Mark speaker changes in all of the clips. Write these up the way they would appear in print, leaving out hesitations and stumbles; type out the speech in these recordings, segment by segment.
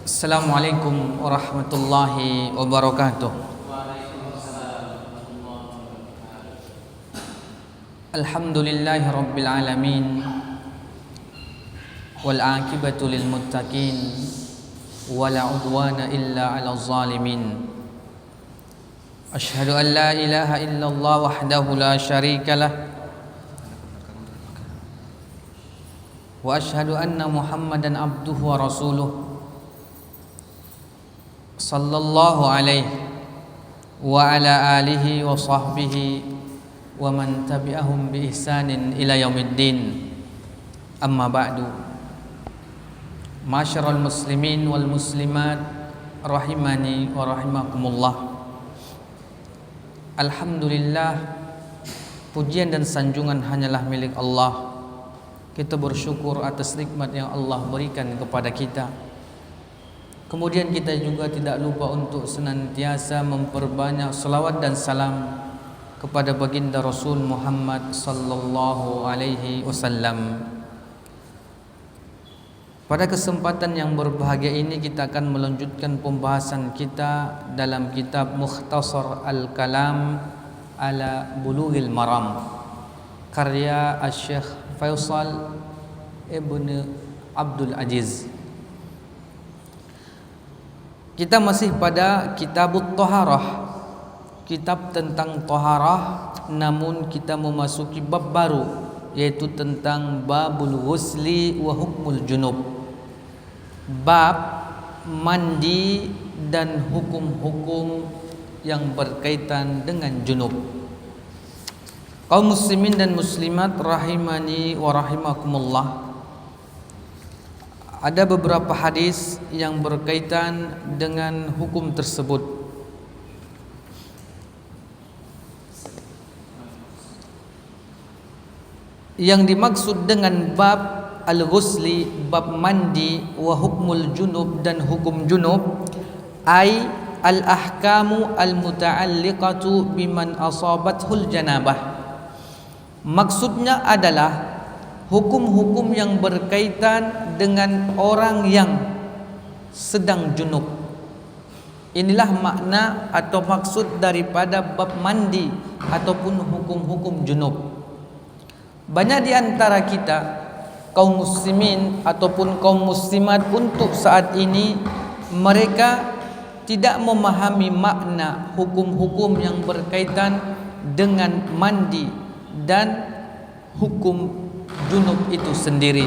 Speaker 1: Assalamualaikum warahmatullahi wabarakatuh. Alhamdulillahi rabbil alamin, wal aqibatu lil muttaqin, wala udwana illa 'alal zalimin. Asyhadu an la ilaha illallah wahdahu la syarika lah, wa asyhadu anna Muhammadan abduhu wa rasuluh sallallahu alaihi wa ala alihi wa sahbihi wa man tabi'ahum bi ihsanin ila yaumiddin. Amma ba'du. Masyarul muslimin wal muslimat rahimani wa rahimakumullah. Alhamdulillah, pujian dan sanjungan hanyalah milik Allah. Kita bersyukur atas nikmat yang Allah berikan kepada kita. Kemudian kita juga tidak lupa untuk senantiasa memperbanyak salawat dan salam kepada baginda Rasul Muhammad sallallahu alaihi wasallam. Pada kesempatan yang berbahagia ini kita akan melanjutkan pembahasan kita dalam kitab Mukhtasar Al-Kalam ala Bulughil Maram karya Syekh Faisal Ibn Abdul Aziz. Kita masih pada Kitabut Taharah, kitab tentang taharah, namun kita memasuki bab baru, yaitu tentang babul ghusli wa hukmul junub. Bab mandi dan hukum-hukum yang berkaitan dengan junub. Kaum muslimin dan muslimat rahimani wa rahimakumullah, ada beberapa hadis yang berkaitan dengan hukum tersebut. Yang dimaksud dengan bab al-ghusli, bab mandi, wa hukmul junub dan hukum junub, ay al-ahkamu al-muta'alliqatu biman asabathul janabah. Maksudnya adalah hukum-hukum yang berkaitan dengan orang yang sedang junub. Inilah makna atau maksud daripada bab mandi ataupun hukum-hukum junub. Banyak di antara kita kaum muslimin ataupun kaum muslimat untuk saat ini, mereka tidak memahami makna hukum-hukum yang berkaitan dengan mandi dan hukum junub itu sendiri.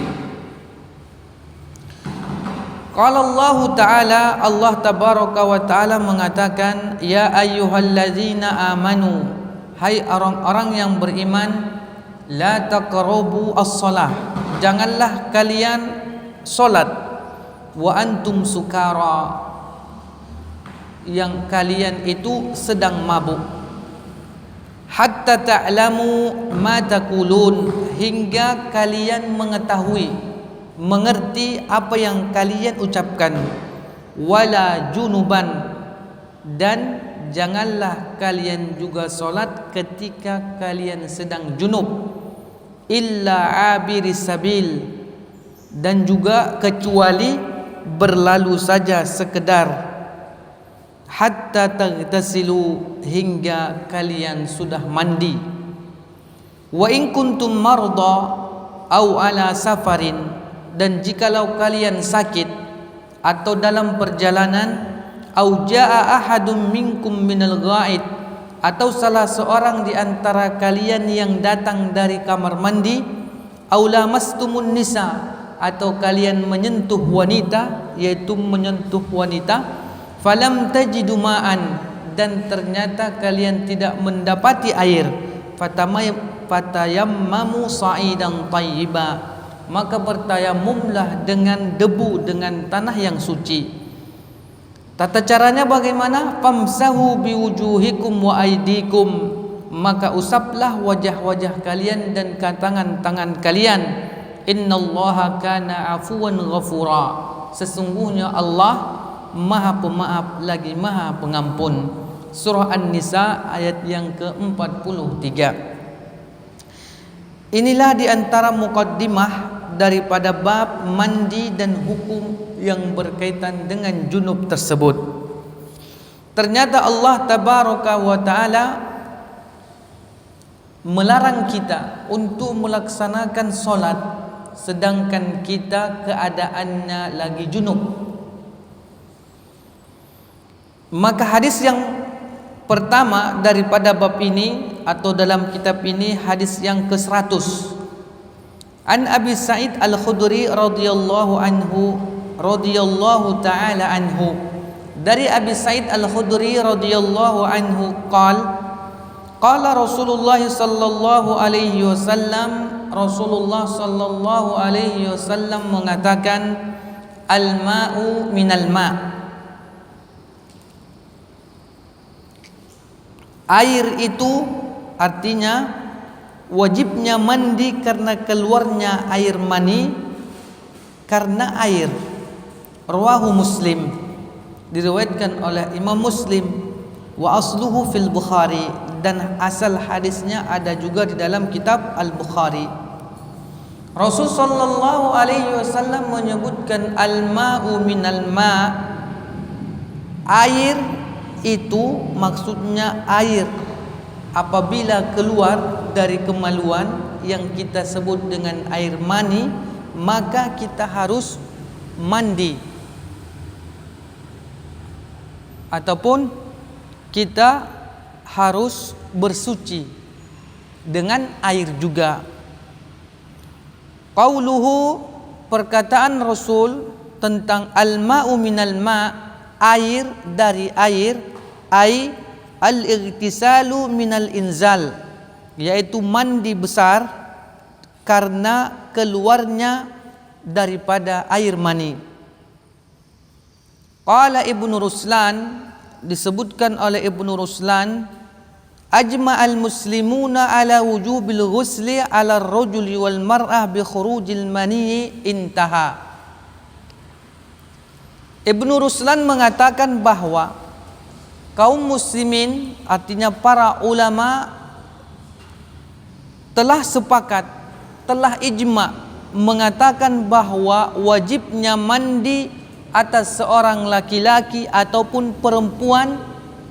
Speaker 1: Qala Allah Ta'ala, Allah Tabaraka wa Ta'ala mengatakan, ya ayyuhallazina amanu, hai orang-orang yang beriman, la taqrabu as-salah, janganlah kalian solat, wa antum sukara, yang kalian itu sedang mabuk, hatta ta'lamu ma taqulun, hingga kalian mengetahui, mengerti apa yang kalian ucapkan, wala junuban, dan janganlah kalian juga solat ketika kalian sedang junub, illa abiris sabil, dan juga kecuali berlalu saja sekedar, hatta tagtasilu, hingga kalian sudah mandi, wa in kuntum marda au ala safarin, dan jikalau kalian sakit atau dalam perjalanan, au jaa ahadum minkum minal ghaid, atau salah seorang di antara kalian yang datang dari kamar mandi, au lamastumun nisa, atau kalian menyentuh wanita, yaitu menyentuh wanita, falam tajidu ma'an, dan ternyata kalian tidak mendapati air, fatayammamu sa'idan tayyiba, maka bertayamumlah dengan debu, dengan tanah yang suci. Tata caranya bagaimana? Famsahu biwujuhikum wa aidikum, maka usaplah wajah-wajah kalian dan tangan-tangan kalian. Innallaha kana afuwan ghafura, sesungguhnya Allah Maha Pemaaf lagi Maha Pengampun. Surah An-Nisa ayat yang ke-43. Inilah di antara muqaddimah daripada bab mandi dan hukum yang berkaitan dengan junub tersebut. Ternyata Allah Tabaraka wa Ta'ala melarang kita untuk melaksanakan solat sedangkan kita keadaannya lagi junub. Maka hadis yang pertama daripada bab ini atau dalam kitab ini, hadis yang ke-100. An Abi Sa'id Al-Khudri radhiyallahu ta'ala anhu. Dari Abi Sa'id Al-Khudri radhiyallahu anhu qala Rasulullah sallallahu alaihi wasallam, Rasulullah sallallahu alaihi wasallam mengatakan, al-ma'u minal ma'. Air itu artinya wajibnya mandi karena keluarnya air mani karena air. Rawahu Muslim, diriwayatkan oleh Imam Muslim. Wa asluhu fil Bukhari, dan asal hadisnya ada juga di dalam kitab Al-Bukhari. Rasul sallallahu alaihi wasallam menyebutkan al-ma'u minal ma'. Air itu maksudnya air apabila keluar dari kemaluan yang kita sebut dengan air mani, maka kita harus mandi ataupun kita harus bersuci dengan air juga. Qauluhu, perkataan Rasul tentang al-ma'u minal ma', air dari air, ai al-ightisalu minal inzal, yaitu mandi besar karena keluarnya daripada air mani. Qala Ibnu Ruslan, disebutkan oleh Ibnu Ruslan, ajma'al muslimuna ala wujubil ghusli ala ar-rajuli wal mar'ah bi khurujil mani, intaha. Ibnu Ruslan mengatakan bahwa kaum muslimin, artinya para ulama, telah sepakat, telah ijma' mengatakan bahwa wajibnya mandi atas seorang laki-laki ataupun perempuan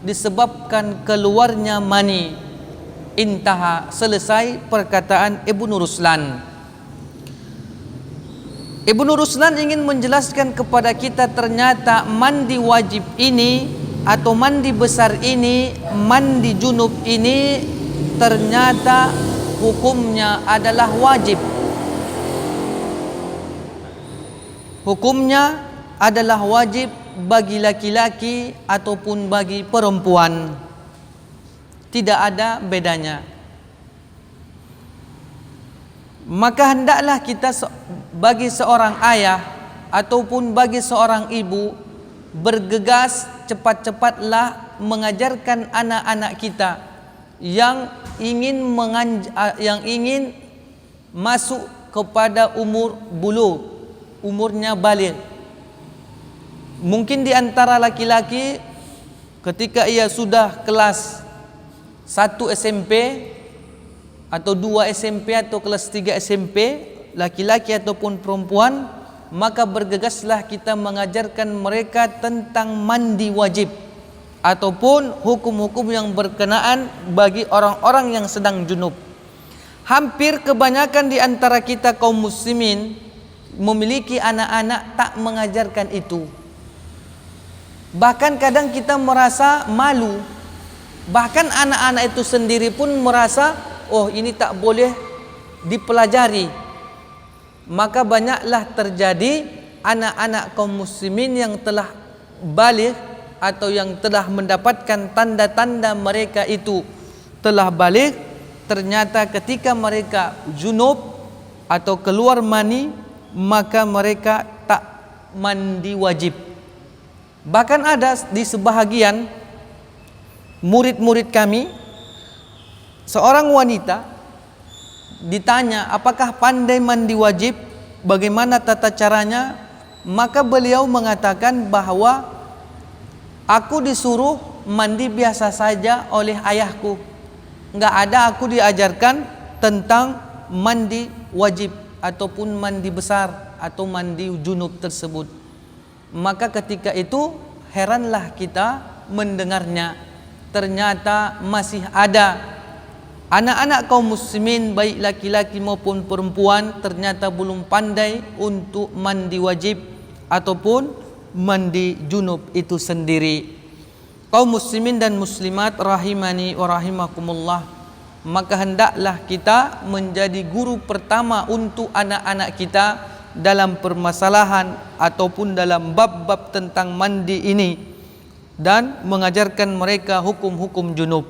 Speaker 1: disebabkan keluarnya mani. Intaha, selesai perkataan Ibnu Ruslan. Ibnu Ruslan ingin menjelaskan kepada kita, ternyata mandi wajib ini atau mandi besar ini, mandi junub ini, ternyata hukumnya adalah wajib. Hukumnya adalah wajib bagi laki-laki ataupun bagi perempuan. Tidak ada bedanya. Maka hendaklah kita bagi seorang ayah ataupun bagi seorang ibu bergegas cepat-cepatlah mengajarkan anak-anak kita yang ingin masuk kepada umur bulugh, umurnya baligh. Mungkin di antara laki-laki ketika ia sudah kelas 1 SMP atau 2 SMP atau kelas 3 SMP, laki-laki ataupun perempuan, maka bergegaslah kita mengajarkan mereka tentang mandi wajib ataupun hukum-hukum yang berkenaan bagi orang-orang yang sedang junub. Hampir kebanyakan di antara kita kaum muslimin memiliki anak-anak tak mengajarkan itu. Bahkan kadang kita merasa malu. Bahkan anak-anak itu sendiri pun merasa, oh ini tak boleh dipelajari. Maka banyaklah terjadi anak-anak kaum muslimin yang telah baligh atau yang telah mendapatkan tanda-tanda mereka itu telah baligh, ternyata ketika mereka junub atau keluar mani, maka mereka tak mandi wajib. Bahkan ada di sebahagian murid-murid kami, seorang wanita ditanya apakah pandai mandi wajib, bagaimana tata caranya, maka beliau mengatakan bahwa aku disuruh mandi biasa saja oleh ayahku, enggak ada aku diajarkan tentang mandi wajib. ataupun mandi besar atau mandi junub tersebut. Maka ketika itu heranlah kita mendengarnya, ternyata masih ada anak-anak kaum muslimin baik laki-laki maupun perempuan ternyata belum pandai untuk mandi wajib ataupun mandi junub itu sendiri. Kaum muslimin dan muslimat rahimani wa rahimakumullah, maka hendaklah kita menjadi guru pertama untuk anak-anak kita dalam permasalahan ataupun dalam bab-bab tentang mandi ini, dan mengajarkan mereka hukum-hukum junub.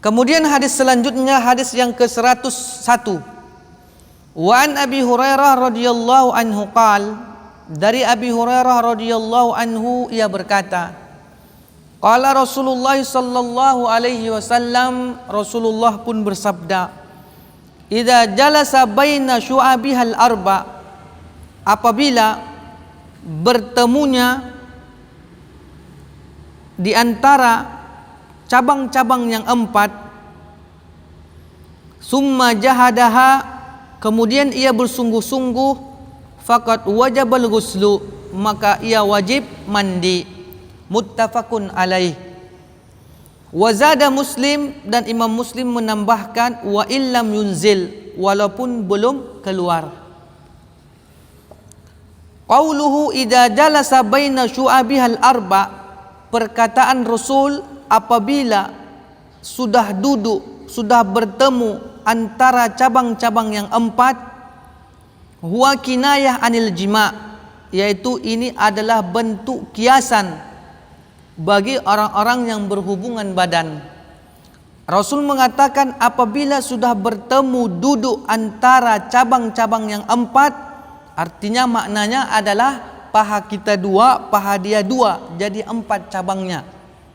Speaker 1: Kemudian hadis selanjutnya, hadis yang ke-101. Wa an Abi Hurairah radhiyallahu anhu qala, dari Abi Hurairah radhiyallahu anhu ia berkata, qala Rasulullah sallallahu alaihi wasallam, Rasulullah pun bersabda, idza jalasa baina syu'abihal arba, apabila bertemunya di antara cabang-cabang yang 4, summa jahadaha, kemudian ia bersungguh-sungguh, faqad wajabal ghuslu, maka ia wajib mandi. Muttafaqun alaih. Wa zada Muslim, dan Imam Muslim menambahkan, wa illam yunzil, walaupun belum keluar. Qauluhu idza jalasa baina syu'abihal arba, perkataan Rasul apabila sudah duduk, sudah bertemu antara cabang-cabang yang 4, huwa kinayah anil jima', yaitu ini adalah bentuk kiasan bagi orang-orang yang berhubungan badan. Rasul mengatakan apabila sudah bertemu duduk antara cabang-cabang yang 4, artinya maknanya adalah paha kita 2, paha dia 2, jadi 4 cabangnya.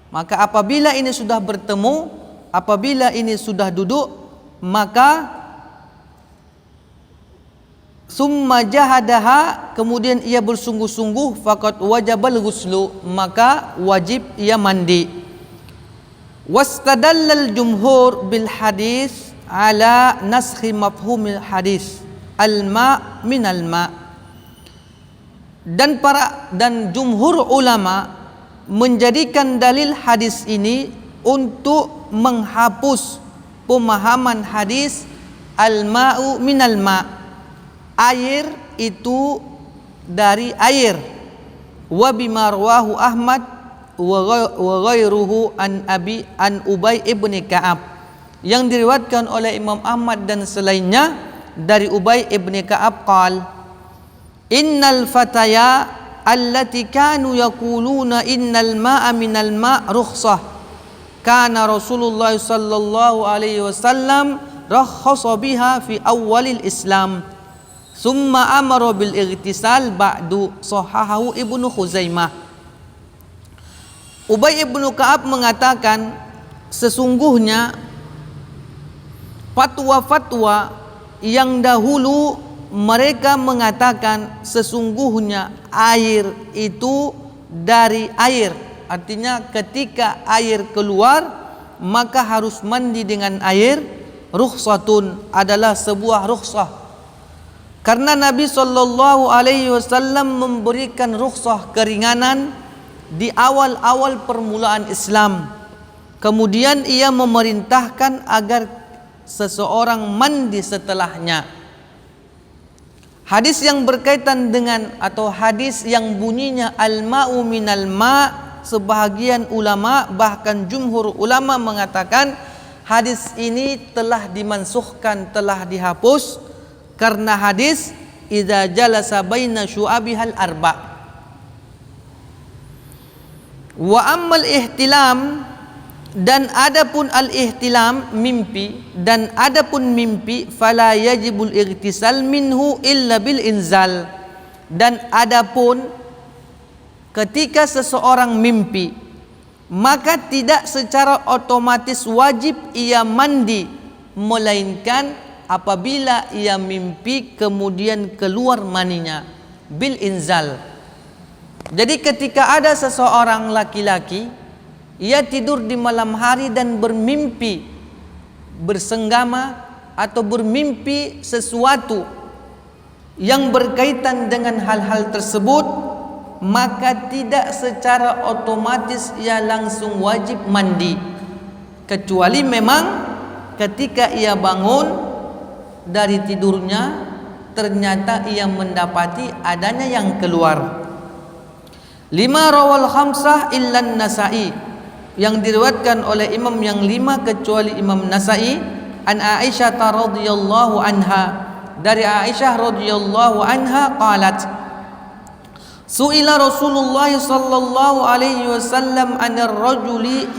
Speaker 1: Maka apabila ini sudah bertemu, apabila ini sudah duduk, maka summa jahadaha, kemudian ia bersungguh-sungguh, faqad wajabal ghuslu, maka wajib ia mandi. Wastadallal jumhur bil hadis ala naskhi mafhumil hadis al-ma' minal ma', dan jumhur ulama menjadikan dalil hadis ini untuk menghapus pemahaman hadis al-ma'u minal ma', air itu dari air, wa bima rawahu Ahmad wa ghairuhu an Ubay ibn Ka'ab, yang diriwayatkan oleh Imam Ahmad dan selainnya dari Ubay ibn Ka'ab qal, innal fataya allati kanu yaquluna innal ma'a minal ma' rukhsah, kana Rasulullah sallallahu alaihi wasallam rakhasa biha fi awalil Islam, summa amara bil ightisal ba'du, sahahahu Ibnu Khuzaimah. Ubay ibnu Ka'ab mengatakan, sesungguhnya fatwa-fatwa yang dahulu mereka mengatakan sesungguhnya air itu dari air, artinya ketika air keluar maka harus mandi dengan air. Rukhsatun adalah sebuah rukhsah, karena Nabi sallallahu alaihi wasallam memberikan rukhsah, keringanan di awal-awal permulaan Islam. Kemudian ia memerintahkan agar seseorang mandi setelahnya. Hadis yang berkaitan dengan, atau hadis yang bunyinya al-ma'u minal ma', sebahagian ulama bahkan jumhur ulama mengatakan hadis ini telah dimansuhkan, telah dihapus, karena hadis idza jalasa baina syu'abihal arba'. Wa ammal ihtilam, dan adapun al-ihtilam mimpi, dan adapun mimpi, fala yajibul ightisal minhu illa bil inzal, dan adapun ketika seseorang mimpi maka tidak secara otomatis wajib ia mandi, melainkan apabila ia mimpi kemudian keluar maninya, bil inzal. Jadi ketika ada seseorang laki-laki, ia tidur di malam hari dan bermimpi bersenggama atau bermimpi sesuatu yang berkaitan dengan hal-hal tersebut, maka tidak secara otomatis ia langsung wajib mandi, kecuali memang ketika ia bangun dari tidurnya ternyata ia mendapati adanya yang keluar. 5 rawal khamsah illa Nasa'i, yang diriwayatkan oleh imam yang 5 kecuali Imam Nasa'i, an Aisyah radhiyallahu anha, dari Aisyah radhiyallahu anha qalat, su'ila Rasulullah sallallahu alaihi wasallam 'anil rajuli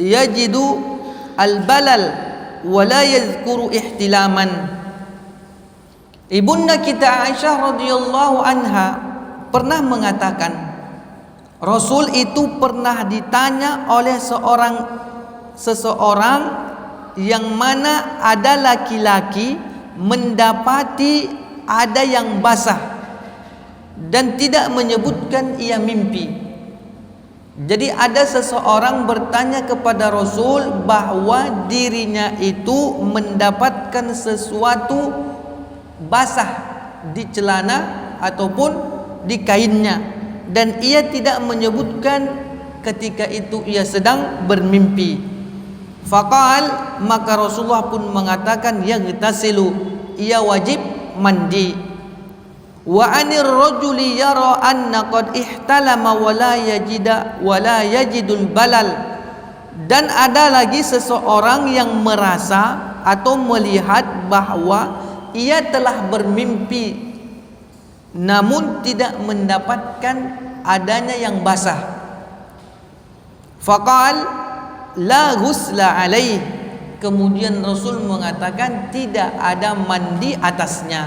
Speaker 1: yajidu al-balal wa la yadhkuru ihtilaman. Ibunda kita Aisyah radhiyallahu anha pernah mengatakan, Rasul itu pernah ditanya oleh seseorang yang mana ada laki-laki mendapati ada yang basah dan tidak menyebutkan ia mimpi. Jadi ada seseorang bertanya kepada Rasul bahwa dirinya itu mendapatkan sesuatu basah di celana ataupun di kainnya, dan ia tidak menyebutkan ketika itu ia sedang bermimpi. Faqal, maka Rasulullah pun mengatakan, yaghtasilu, ia wajib mandi. Wa anir rajuli yara anna qad ihtalama wa la yajidul balal, dan ada lagi seseorang yang merasa atau melihat bahwa ia telah bermimpi namun tidak mendapatkan adanya yang basah. Faqal la ghusla alaih, kemudian Rasul mengatakan tidak ada mandi atasnya.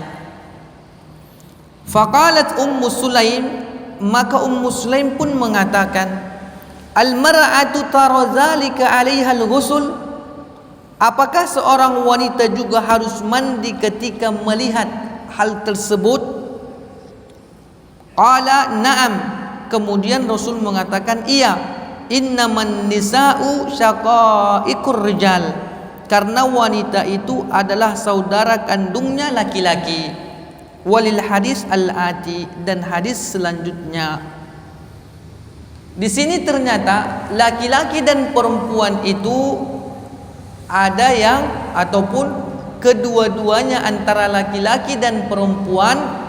Speaker 1: Faqalat Ummu Sulaim, maka Ummu Sulaim pun mengatakan, al-mar'atu tara dzalika 'alaiha al-ghusl, apakah seorang wanita juga harus mandi ketika melihat hal tersebut? Qala na'am, kemudian Rasul mengatakan iya, innaman nisa'u syaqaiqur rijal, karena wanita itu adalah saudara kandungnya laki-laki. Walil hadis al-ati, dan hadis selanjutnya. Di sini ternyata laki-laki dan perempuan itu ada yang ataupun kedua-duanya antara laki-laki dan perempuan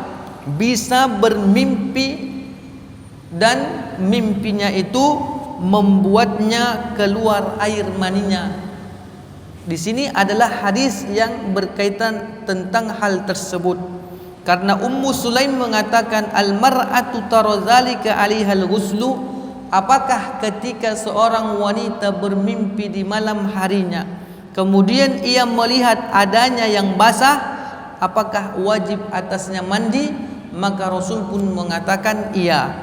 Speaker 1: bisa bermimpi dan mimpinya itu membuatnya keluar air maninya. Di sini adalah hadis yang berkaitan tentang hal tersebut. Karena Ummu Sulaim mengatakan al-mar'atu tara dzalika 'alaiha al-ghuslu, apakah ketika seorang wanita bermimpi di malam harinya kemudian ia melihat adanya yang basah, apakah wajib atasnya mandi? Maka Rasul pun mengatakan iya.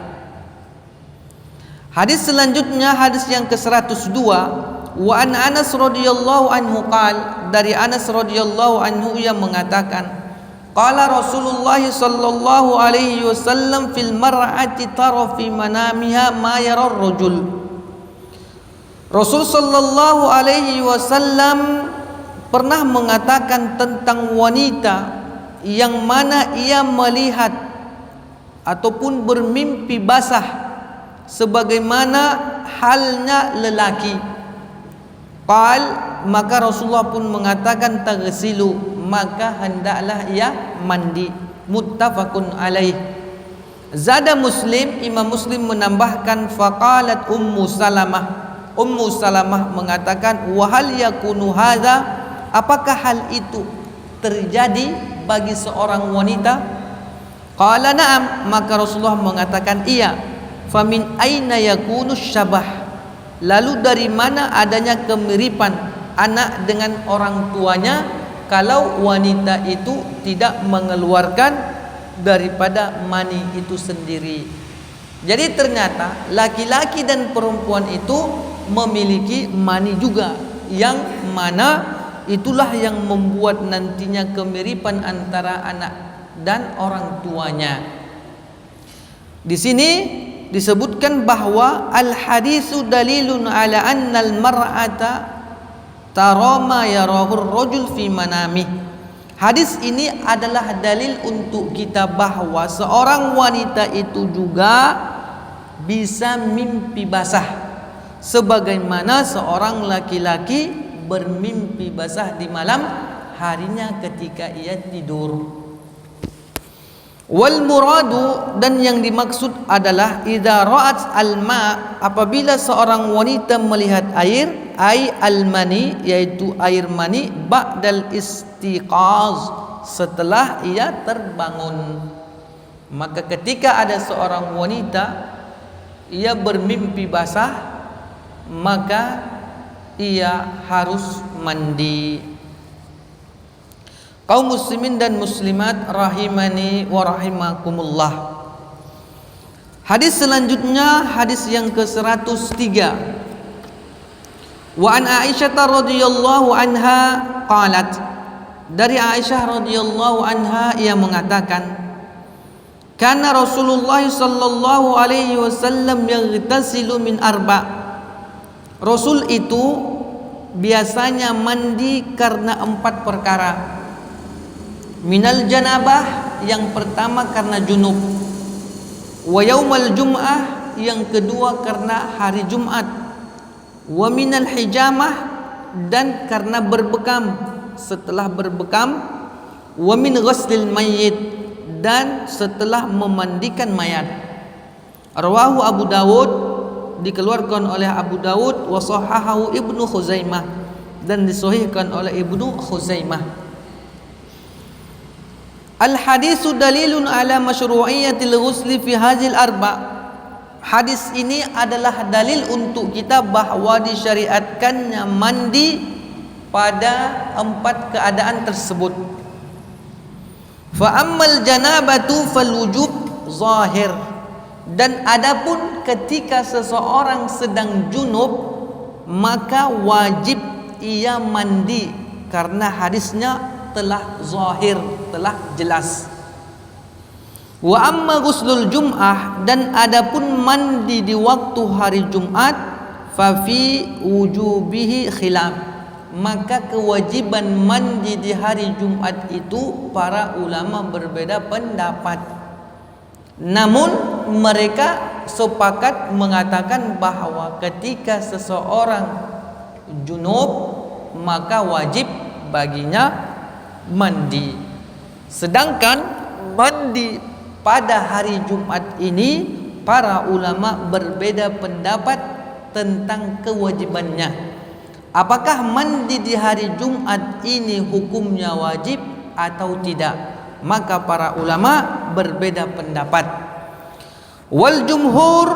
Speaker 1: Hadis selanjutnya, hadis yang ke-102, wa an Anas radhiyallahu anhu qala, dari Anas radhiyallahu anhu ia mengatakan, qala Rasulullah sallallahu alaihi wasallam fil mar'ati tara fi manamiha ma yara ar-rajul. Rasul sallallahu alaihi wasallam pernah mengatakan tentang wanita yang mana ia melihat ataupun bermimpi basah sebagaimana halnya lelaki. Qal, maka Rasulullah pun mengatakan taghsilu, maka hendaklah ia mandi. Muttafaqun alaih. Zada Muslim, Imam Muslim menambahkan, faqalat Ummu Salamah, Ummu Salamah mengatakan, wa hal yakunu hadza, apakah hal itu terjadi bagi seorang wanita? Qala na'am, maka Rasulullah mengatakan iya. Famin aina yakunu syabah, lalu dari mana adanya kemiripan anak dengan orang tuanya kalau wanita itu tidak mengeluarkan daripada mani itu sendiri. Jadi ternyata laki-laki dan perempuan itu memiliki mani juga, yang mana itulah yang membuat nantinya kemiripan antara anak dan orang tuanya. Di sini disebutkan bahwa al-hadisu dalilun ala annal mar'ata tara ma yarahur rajul fi manamih. Hadis ini adalah dalil untuk kita bahawa seorang wanita itu juga bisa mimpi basah sebagaimana seorang laki-laki bermimpi basah di malam harinya ketika ia tidur. Wal muradu, dan yang dimaksud adalah idza ra'at al-ma, apabila seorang wanita melihat air, ai al-mani, yaitu air mani, ba'dal istiqaz, setelah ia terbangun. Maka ketika ada seorang wanita ia bermimpi basah, maka ia harus mandi. Kaum muslimin dan muslimat rahimani wa rahimakumullah. Hadis selanjutnya, hadis yang ke-103. Wa an Aisyah radhiyallahu anha qalat, dari Aisyah radhiyallahu anha ia mengatakan, kana Rasulullah sallallahu alaihi wasallam yaghtasilu min arba'. Rasul itu biasanya mandi karena 4 perkara. Minal janabah, yang pertama karena junub. Wa yaumal jum'ah, yang kedua karena hari Jumat. Wa minal hijamah, dan karena berbekam, setelah berbekam. Wa min ghuslil mayyit, dan setelah memandikan mayat. Rawahu Abu Dawud, dikeluarkan oleh Abu Dawud, wa sahahahu Ibnu Khuzaimah, dan disahihkan oleh Ibnu Khuzaimah. Al-hadisu dalilun ala masyru'iyyatil ghusli fi hadhil arba'. Hadis ini adalah dalil untuk kita bahawa disyariatkannya mandi pada 4 keadaan tersebut. Fa ammal janabatu fal wujub zahir. Dan adapun ketika seseorang sedang junub, maka wajib ia mandi karena hadisnya telah zahir, telah jelas. Wa amma ghuslul jum'ah, dan adapun mandi di waktu hari Jumat, fa fi wujubihi khilaf, maka kewajiban mandi di hari Jumat itu para ulama berbeda pendapat. Namun mereka sepakat mengatakan bahawa ketika seseorang junub, maka wajib baginya mandi. Sedangkan mandi pada hari Jumat ini para ulama berbeda pendapat tentang kewajibannya. Apakah mandi di hari Jumat ini hukumnya wajib atau tidak? Maka para ulama berbeda pendapat. Wal jumhur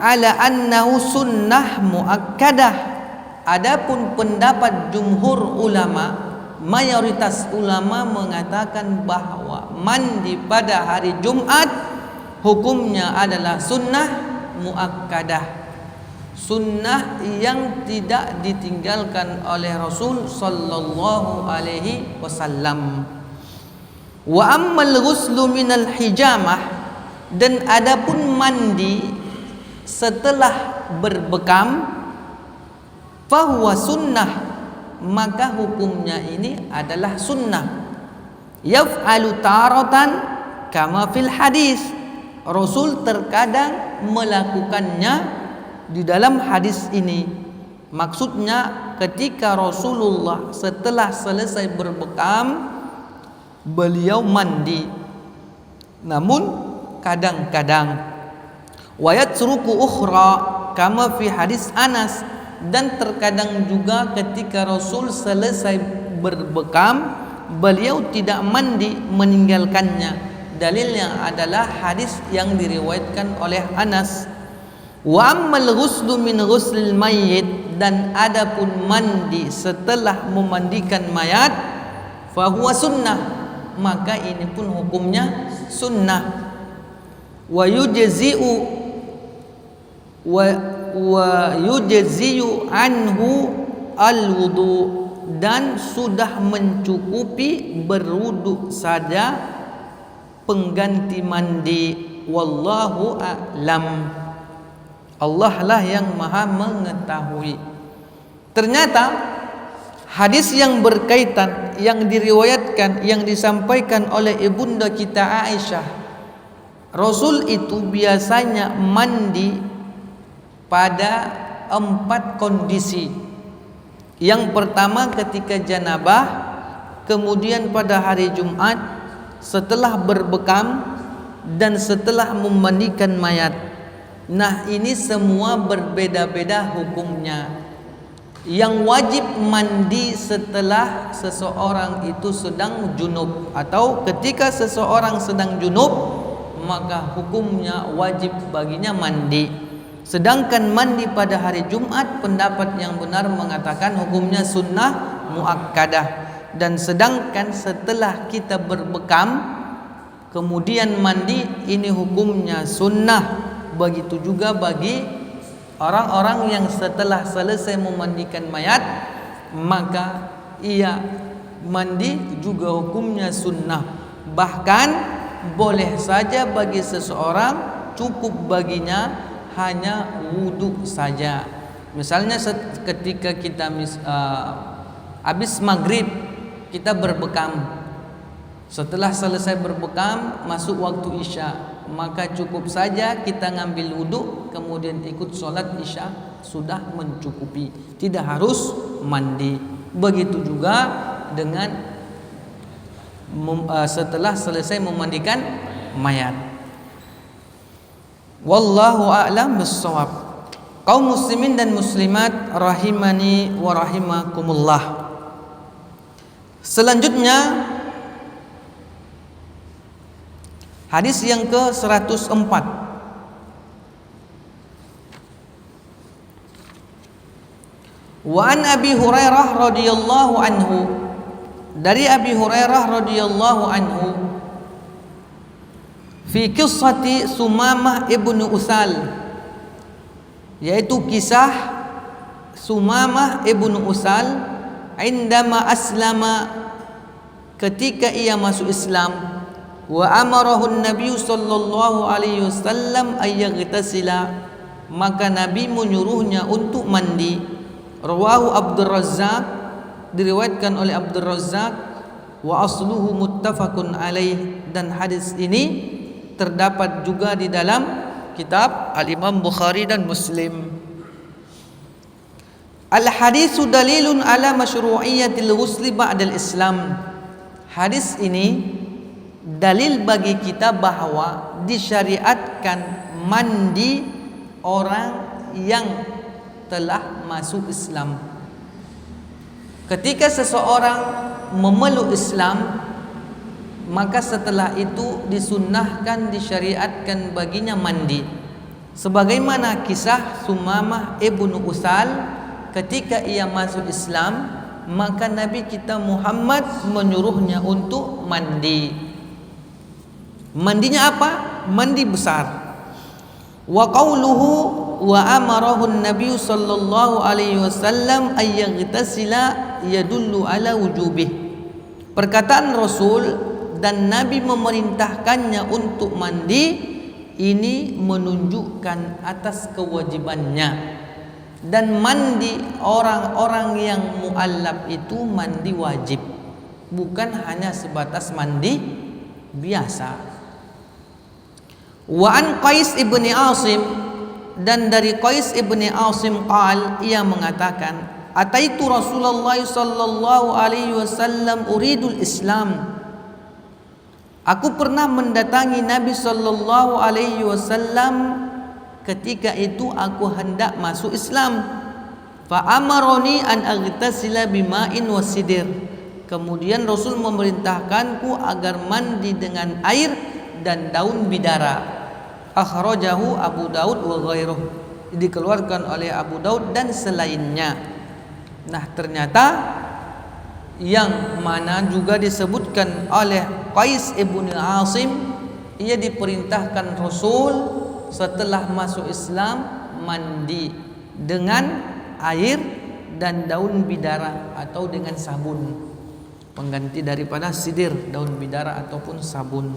Speaker 1: ala annahu sunnah muakkadah. Adapun pendapat jumhur ulama, mayoritas ulama mengatakan bahawa mandi pada hari Jumat hukumnya adalah sunnah muakkadah, sunnah yang tidak ditinggalkan oleh Rasul sallallahu alaihi wasallam. Wa ammal ghuslu minal hijamah, dan adapun mandi setelah berbekam, fahuwa sunnah, maka hukumnya ini adalah sunnah. Yaf'alu taratan kama fil hadis, Rasul terkadang melakukannya di dalam hadis ini. Maksudnya ketika Rasulullah setelah selesai berbekam, beliau mandi. Namun kadang-kadang wa yatruku ukhra kama fi hadis Anas, dan terkadang juga ketika Rasul selesai berbekam, beliau tidak mandi, meninggalkannya. Dalilnya adalah hadis yang diriwayatkan oleh Anas. Wa ammal ghuslu min ghuslil mayyit, dan adapun mandi setelah memandikan mayat, fa huwa sunnah, maka ini pun hukumnya sunnah. Wa yujzi'u anhu al-wudu, dan sudah mencukupi berwudu saja pengganti mandi. Wallahu a'lam. Allah lah yang maha mengetahui. Ternyata Hadis yang berkaitan, yang diriwayatkan, yang disampaikan oleh ibunda kita Aisyah, Rasul itu biasanya mandi pada 4 kondisi. Yang pertama ketika janabah, kemudian pada hari Jumat, setelah berbekam, dan setelah memandikan mayat. Nah, ini semua berbeda-beda hukumnya. Yang wajib mandi setelah seseorang itu sedang junub, atau ketika seseorang sedang junub, maka hukumnya wajib baginya mandi. Sedangkan mandi pada hari Jumat, pendapat yang benar mengatakan hukumnya sunnah muakkadah. Dan sedangkan setelah kita berbekam kemudian mandi, ini hukumnya sunnah. Begitu juga bagi orang-orang yang setelah selesai memandikan mayat, maka ia mandi juga hukumnya sunnah. Bahkan boleh saja bagi seseorang, cukup baginya hanya wudhu saja. Misalnya ketika kita habis maghrib kita berbekam, setelah selesai berbekam masuk waktu isya, maka cukup saja kita ngambil wudhu kemudian ikut sholat isya, sudah mencukupi, tidak harus mandi. Begitu juga dengan setelah selesai memandikan mayat. Wallahu a'lam bissawab. Kaum muslimin dan muslimat rahimani wa rahimakumullah. Selanjutnya hadis yang ke-104. Wa an Abi Hurairah radhiyallahu anhu, dari Abi Hurairah radhiyallahu anhu, fi qissati Sumamah ibnu Usal, yaitu kisah Sumamah ibnu Usal indama aslama, ketika ia masuk Islam. Wa amarahu Nabi sallallahu alaihi wasallam ayyaghtasila, maka Nabi menyuruhnya untuk mandi. Rawahu Abdul Razzaq, diriwayatkan oleh Abdul Razzaq, wa asluhu muttafaqun alaih, dan hadis ini terdapat juga di dalam kitab Al-Imam Bukhari dan Muslim. Al-hadisu dalilun ala masyru'iyyatil ghusli ba'dal Islam. Hadis ini dalil bagi kita bahwa disyariatkan mandi orang yang telah masuk Islam. Ketika seseorang memeluk Islam, maka setelah itu disunnahkan, disyariatkan baginya mandi. Sebagaimana kisah Sumamah ibnu Usal, ketika ia masuk Islam, maka Nabi kita Muhammad menyuruhnya untuk mandi. Mandinya apa? Mandi besar. Wa qauluhu wa amarahu an-nabiy sallallahu alaihi wasallam ay yaghtasila yadullu ala wujubih. Perkataan Rasul dan Nabi memerintahkannya untuk mandi, ini menunjukkan atas kewajibannya. Dan mandi orang-orang yang mu'allaf itu mandi wajib, bukan hanya sebatas mandi biasa. Wa an Qais ibni Asim, dan dari Qais ibni Asim qal, ia mengatakan, ataitu Rasulullah sallallahu alaihi wasallam uridul Islam, aku pernah mendatangi Nabi sallallahu alaihi wasallam, ketika itu aku hendak masuk Islam. Fa amaroni an aghtasila bima'in wasidir, kemudian Rasul memerintahkanku agar mandi dengan air dan daun bidara. Akhrajahu Abu Daud wa ghairuh, dikeluarkan oleh Abu Daud dan selainnya. Nah, ternyata yang mana juga disebutkan oleh Qais ibnu Asim, ia diperintahkan Rasul setelah masuk Islam mandi dengan air dan daun bidara atau dengan sabun, pengganti daripada sidir, daun bidara ataupun sabun.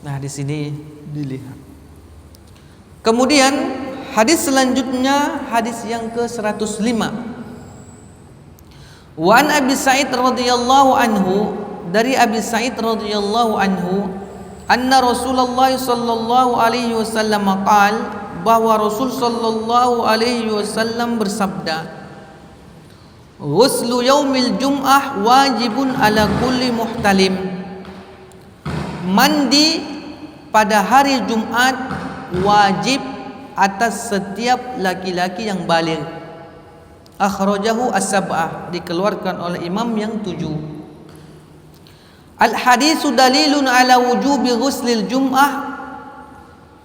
Speaker 1: Nah, di sini dilihat. Kemudian hadis selanjutnya, hadis yang ke-105. Wa an Abi Sa'id radhiyallahu anhu, dari Abi Sa'id radhiyallahu anhu, anna Rasulullah sallallahu alaihi wasallam qaal, bahwa Rasul sallallahu alaihi wasallam bersabda, ghuslu yaumil jum'ah wajibun ala kulli muhtalim. Mandi pada hari Jumat wajib atas setiap laki-laki yang baligh. Akhrajahu as-sab'ah, dikeluarkan oleh imam yang 7. Al-hadisu dalilun ala wujubi ghuslil jum'ah.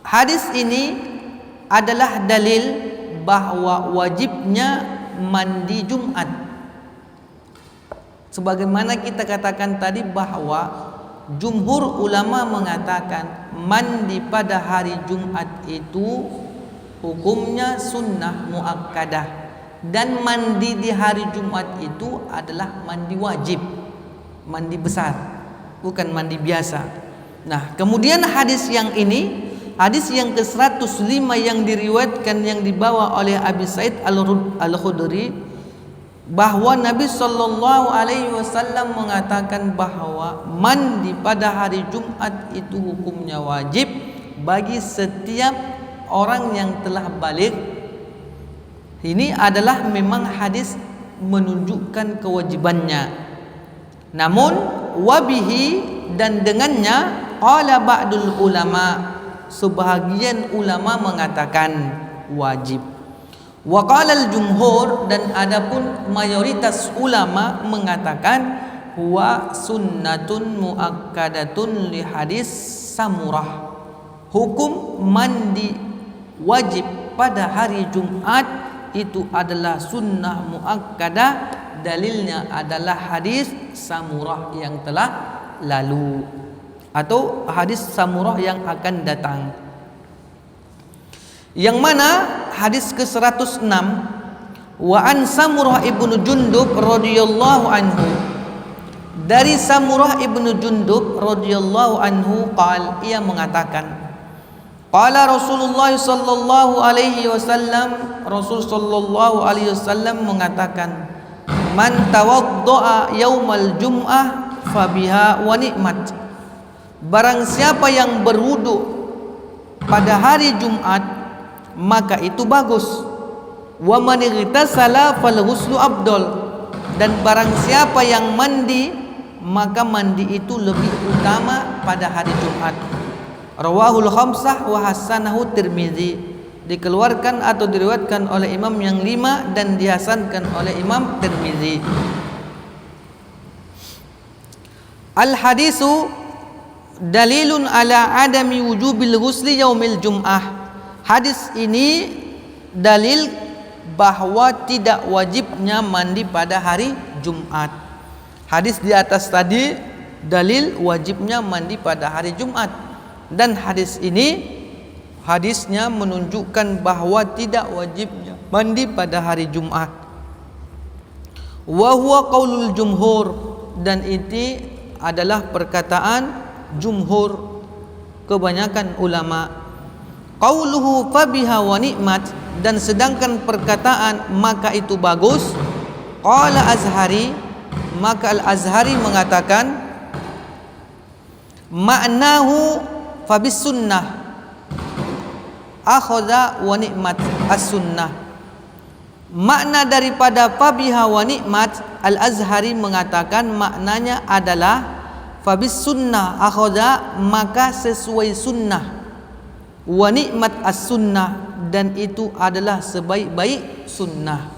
Speaker 1: Hadis ini adalah dalil bahwa wajibnya mandi Jumat. Sebagaimana kita katakan tadi bahwa jumhur ulama mengatakan mandi pada hari Jumat itu hukumnya sunnah muakkadah, dan mandi di hari Jumat itu adalah mandi wajib, mandi besar, bukan mandi biasa. Nah, kemudian hadis yang ini, hadis yang ke-105 yang diriwayatkan, yang dibawa oleh Abi Sa'id Al-Khudri, bahwa Nabi sallallahu alaihi wasallam mengatakan bahwa mandi pada hari Jumat itu hukumnya wajib bagi setiap orang yang telah baligh. Ini adalah memang hadis menunjukkan kewajibannya. Namun wabihi, dan dengannya, qala ba'dul ulama, sebahagian ulama mengatakan wajib. Wa qala al-jumhur, dan adapun mayoritas ulama mengatakan huwa sunnatun muakkadatun li hadis Samurah. Hukum mandi wajib pada hari Jumat itu adalah sunnah muakkadah. Dalilnya adalah hadis Samurah yang telah lalu, atau hadis Samurah yang akan datang, yang mana hadis ke-106, wa an Samurah ibnu Jundub radhiyallahu anhu, dari Samurah ibnu Jundub radhiyallahu anhu qal, ia mengatakan, qala Rasulullah sallallahu alaihi wasallam, Rasul sallallahu alaihi wasallam mengatakan, man tawaddaa yaumal jum'ah fabiha wa ni'mat. Barang siapa yang berwudu pada hari Jumat, maka itu bagus. Wa man igtasala fal ghuslu afdal. Dan barang siapa yang mandi, maka mandi itu lebih utama pada hari Jumat. Rawahul khamsah wa hasanahu Tirmizi, dikeluarkan atau diriwayatkan oleh imam yang 5 dan dihasankan oleh Imam Tirmizi. Al hadisu dalilun ala adami wujubil ghusli yaumil jum'ah. Hadis ini dalil bahwa tidak wajibnya mandi pada hari Jumat. Hadis di atas tadi dalil wajibnya mandi pada hari Jumat, dan hadis ini hadisnya menunjukkan bahwa tidak wajibnya mandi pada hari Jumat. Wa huwa qaulul jumhur, dan ini adalah perkataan jumhur, kebanyakan ulama. Qauluhu fabiha wa ni'mat, dan sedangkan perkataan maka itu bagus, qala Azhari, maka Al-Azhari mengatakan ma'nahu fabis sunnah akhadha wa ni'mat as-sunnah. Makna daripada fabiha wa ni'mat, Al-Azhari mengatakan maknanya adalah fabis sunnah akhadha, maka sesuai sunnah, wa ni'mat as-sunnah, dan itu adalah sebaik-baik sunnah.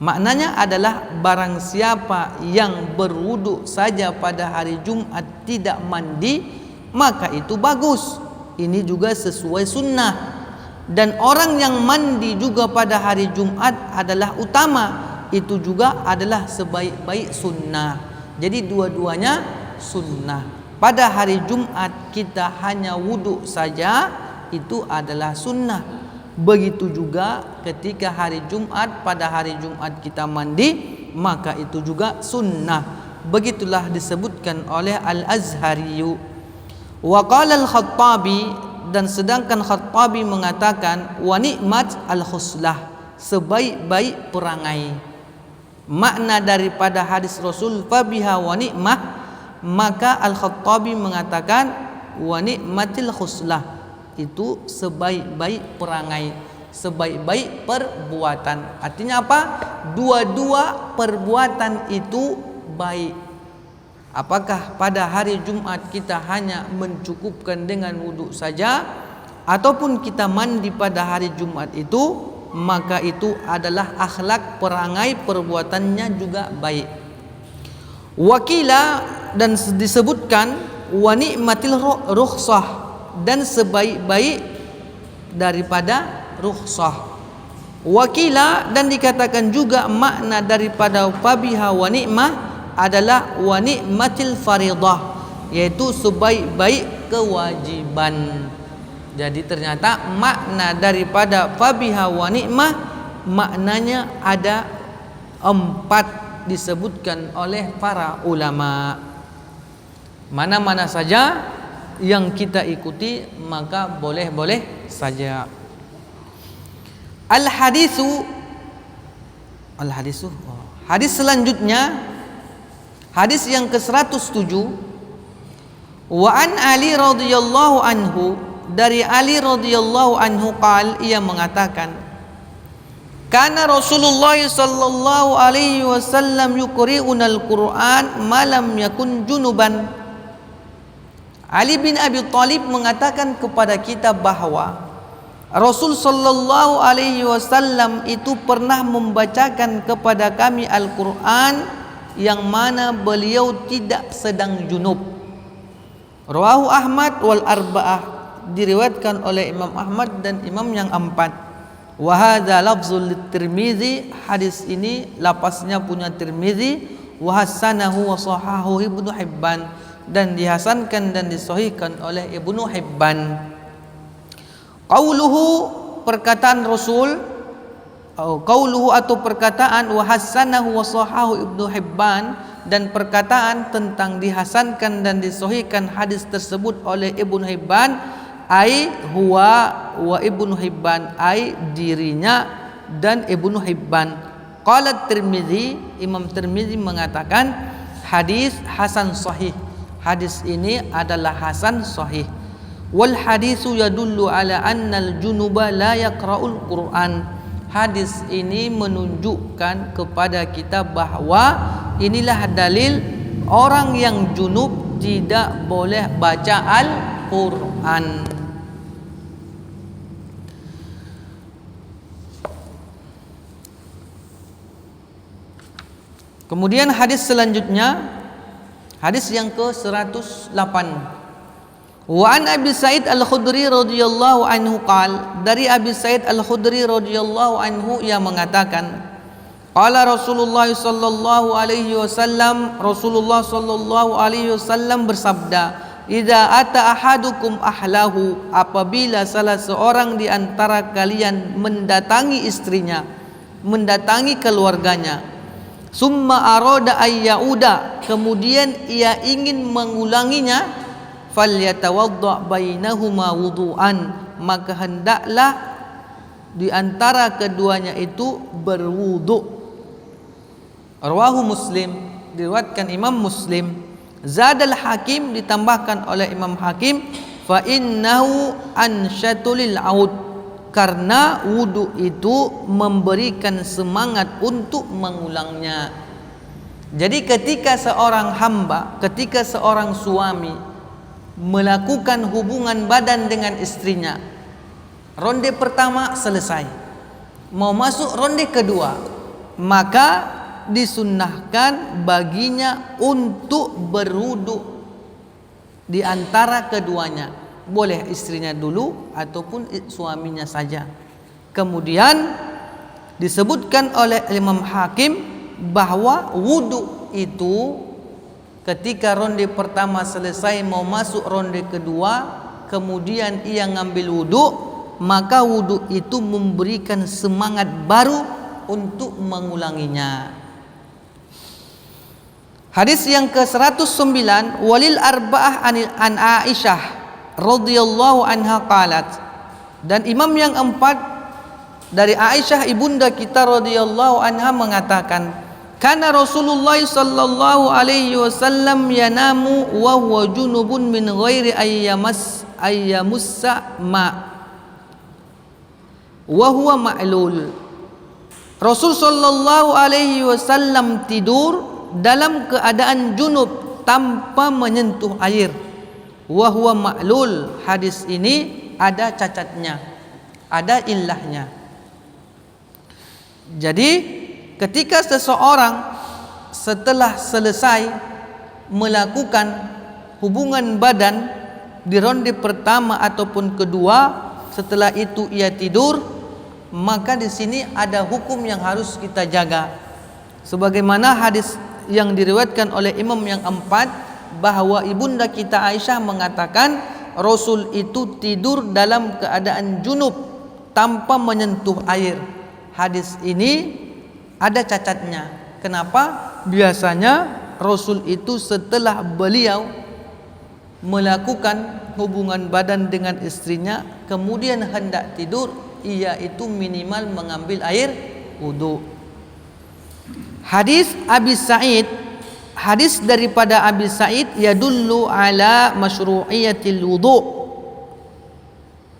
Speaker 1: Maknanya adalah barang siapa yang berwudu saja pada hari Jumat tidak mandi, maka itu bagus. Ini juga sesuai sunnah. Dan orang yang mandi juga pada hari Jumat adalah utama. Itu juga adalah sebaik-baik sunnah. Jadi dua-duanya sunnah. Pada hari Jumat kita hanya wudu saja, itu adalah sunnah. Begitu juga ketika hari Jumat, pada hari Jumat kita mandi, maka itu juga sunnah. Begitulah disebutkan oleh Al-Azhari. Wa qala Al-Khattabi, dan sedangkan Khattabi mengatakan wa ni'mat al-khuslah, sebaik-baik perangai. makna daripada hadis Rasul fabiha wa ni'mah, maka Al-Khattabi mengatakan wa ni'matil khuslah, itu sebaik-baik perangai, sebaik-baik perbuatan. Artinya apa? Dua-dua perbuatan itu baik. Apakah pada hari Jumat kita hanya mencukupkan dengan wudhu saja, ataupun kita mandi pada hari Jumat itu, maka itu adalah akhlak perangai perbuatannya juga baik. Wakila, dan disebutkan wa ni'matil rukhsah, dan sebaik-baik daripada rukhsah. Wakila, dan dikatakan juga makna daripada fabiha wa ni'mah adalah wa ni'matil faridah, yaitu sebaik-baik kewajiban. Jadi ternyata makna daripada fabiha wa ni'mah maknanya ada 4 disebutkan oleh para ulama. Mana-mana saja yang kita ikuti maka boleh-boleh saja. Hadis selanjutnya, hadis yang ke-107, wa an Ali radhiyallahu anhu, dari Ali radhiyallahu anhu ia mengatakan, kana Rasulullah sallallahu alaihi wasallam yuqri'una al-Qur'an malam yakun junuban. Ali bin Abi Thalib mengatakan kepada kita bahwa Rasul sallallahu alaihi wasallam itu pernah membacakan kepada kami Al-Qur'an yang mana beliau tidak sedang junub. Rawahu Ahmad wal arba'ah, diriwayatkan oleh Imam Ahmad dan imam yang 4. Wa hadza lafzul Tirmizi, hadis ini lafaznya punya Tirmizi, wa hasanahu wa sahahu Ibnu Hibban, dan dihasankan dan disahihkan oleh Ibnu Hibban. Qauluhu, perkataan Rasul, qauluhu atau perkataan wa hasanahu wa sahahu Ibnu Hibban, dan perkataan tentang dihasankan dan disahihkan hadis tersebut oleh Ibnu Hibban, ai huwa wa Ibnu Hibban, ai dirinya dan Ibnu Hibban. Qala Tirmizi, Imam Tirmizi mengatakan hadis hasan sahih, hadis ini adalah hasan sahih. Wal hadisu yadullu ala annal junuba la yaqra'ul Qur'an. Hadis ini menunjukkan kepada kita bahwa inilah dalil orang yang junub tidak boleh baca Al-Qur'an. Kemudian hadis selanjutnya, hadis yang ke-108. Wa an Abi Sa'id Al-Khudri radhiyallahu anhu qala, dari Abi Sa'id Al-Khudri radhiyallahu anhu ia mengatakan, qala Rasulullah sallallahu alaihi wasallam, Rasulullah sallallahu alaihi wasallam bersabda, idza ata ahadukum ahlahu, apabila salah seorang di antara kalian mendatangi istrinya, mendatangi keluarganya, summa arada ayyauda, kemudian ia ingin mengulanginya, falyatawadda bainahuma wudu'an, maka hendaklah di antara keduanya itu berwudu. Rawahu Muslim, diriwayatkan Imam Muslim. Zadal Hakim, ditambahkan oleh Imam Hakim, fa innahu ansyatul aud, karena wudu itu memberikan semangat untuk mengulangnya. Jadi ketika seorang hamba, ketika seorang suami melakukan hubungan badan dengan istrinya, ronde pertama selesai, mau masuk ronde kedua, maka disunnahkan baginya untuk berwudu di antara keduanya. Boleh istrinya dulu ataupun suaminya saja. Kemudian disebutkan oleh Imam Hakim bahwa wudu itu ketika ronde pertama selesai mau masuk ronde kedua, kemudian ia ngambil wudu, maka wudu itu memberikan semangat baru untuk mengulanginya. Hadis yang ke-109, walil arba'ah an Aisyah radhiyallahu anha qalat, dan imam yang 4 dari Aisyah ibunda kita radhiyallahu anha mengatakan, Kana Rasulullah sallallahu alaihi wasallam yanamu wa huwa junubun min ghairi ayyamussa ma wa huwa ma'lul. Rasul sallallahu alaihi wasallam tidur dalam keadaan junub tanpa menyentuh air. Wa huwa ma'lul. Hadis ini ada cacatnya, ada illahnya. Jadi ketika seseorang setelah selesai melakukan hubungan badan di ronde pertama ataupun kedua, setelah itu ia tidur, maka di sini ada hukum yang harus kita jaga. Sebagaimana hadis yang diriwayatkan oleh imam yang empat, bahwa ibunda kita Aisyah mengatakan Rasul itu tidur dalam keadaan junub tanpa menyentuh air. Hadis ini ada cacatnya. Kenapa? Biasanya Rasul itu setelah beliau melakukan hubungan badan dengan istrinya, kemudian hendak tidur, ia itu minimal mengambil air wudu. Hadis Abi Sa'id, hadis daripada Abi Sa'id yadullu ala masyru'iyatil wudu,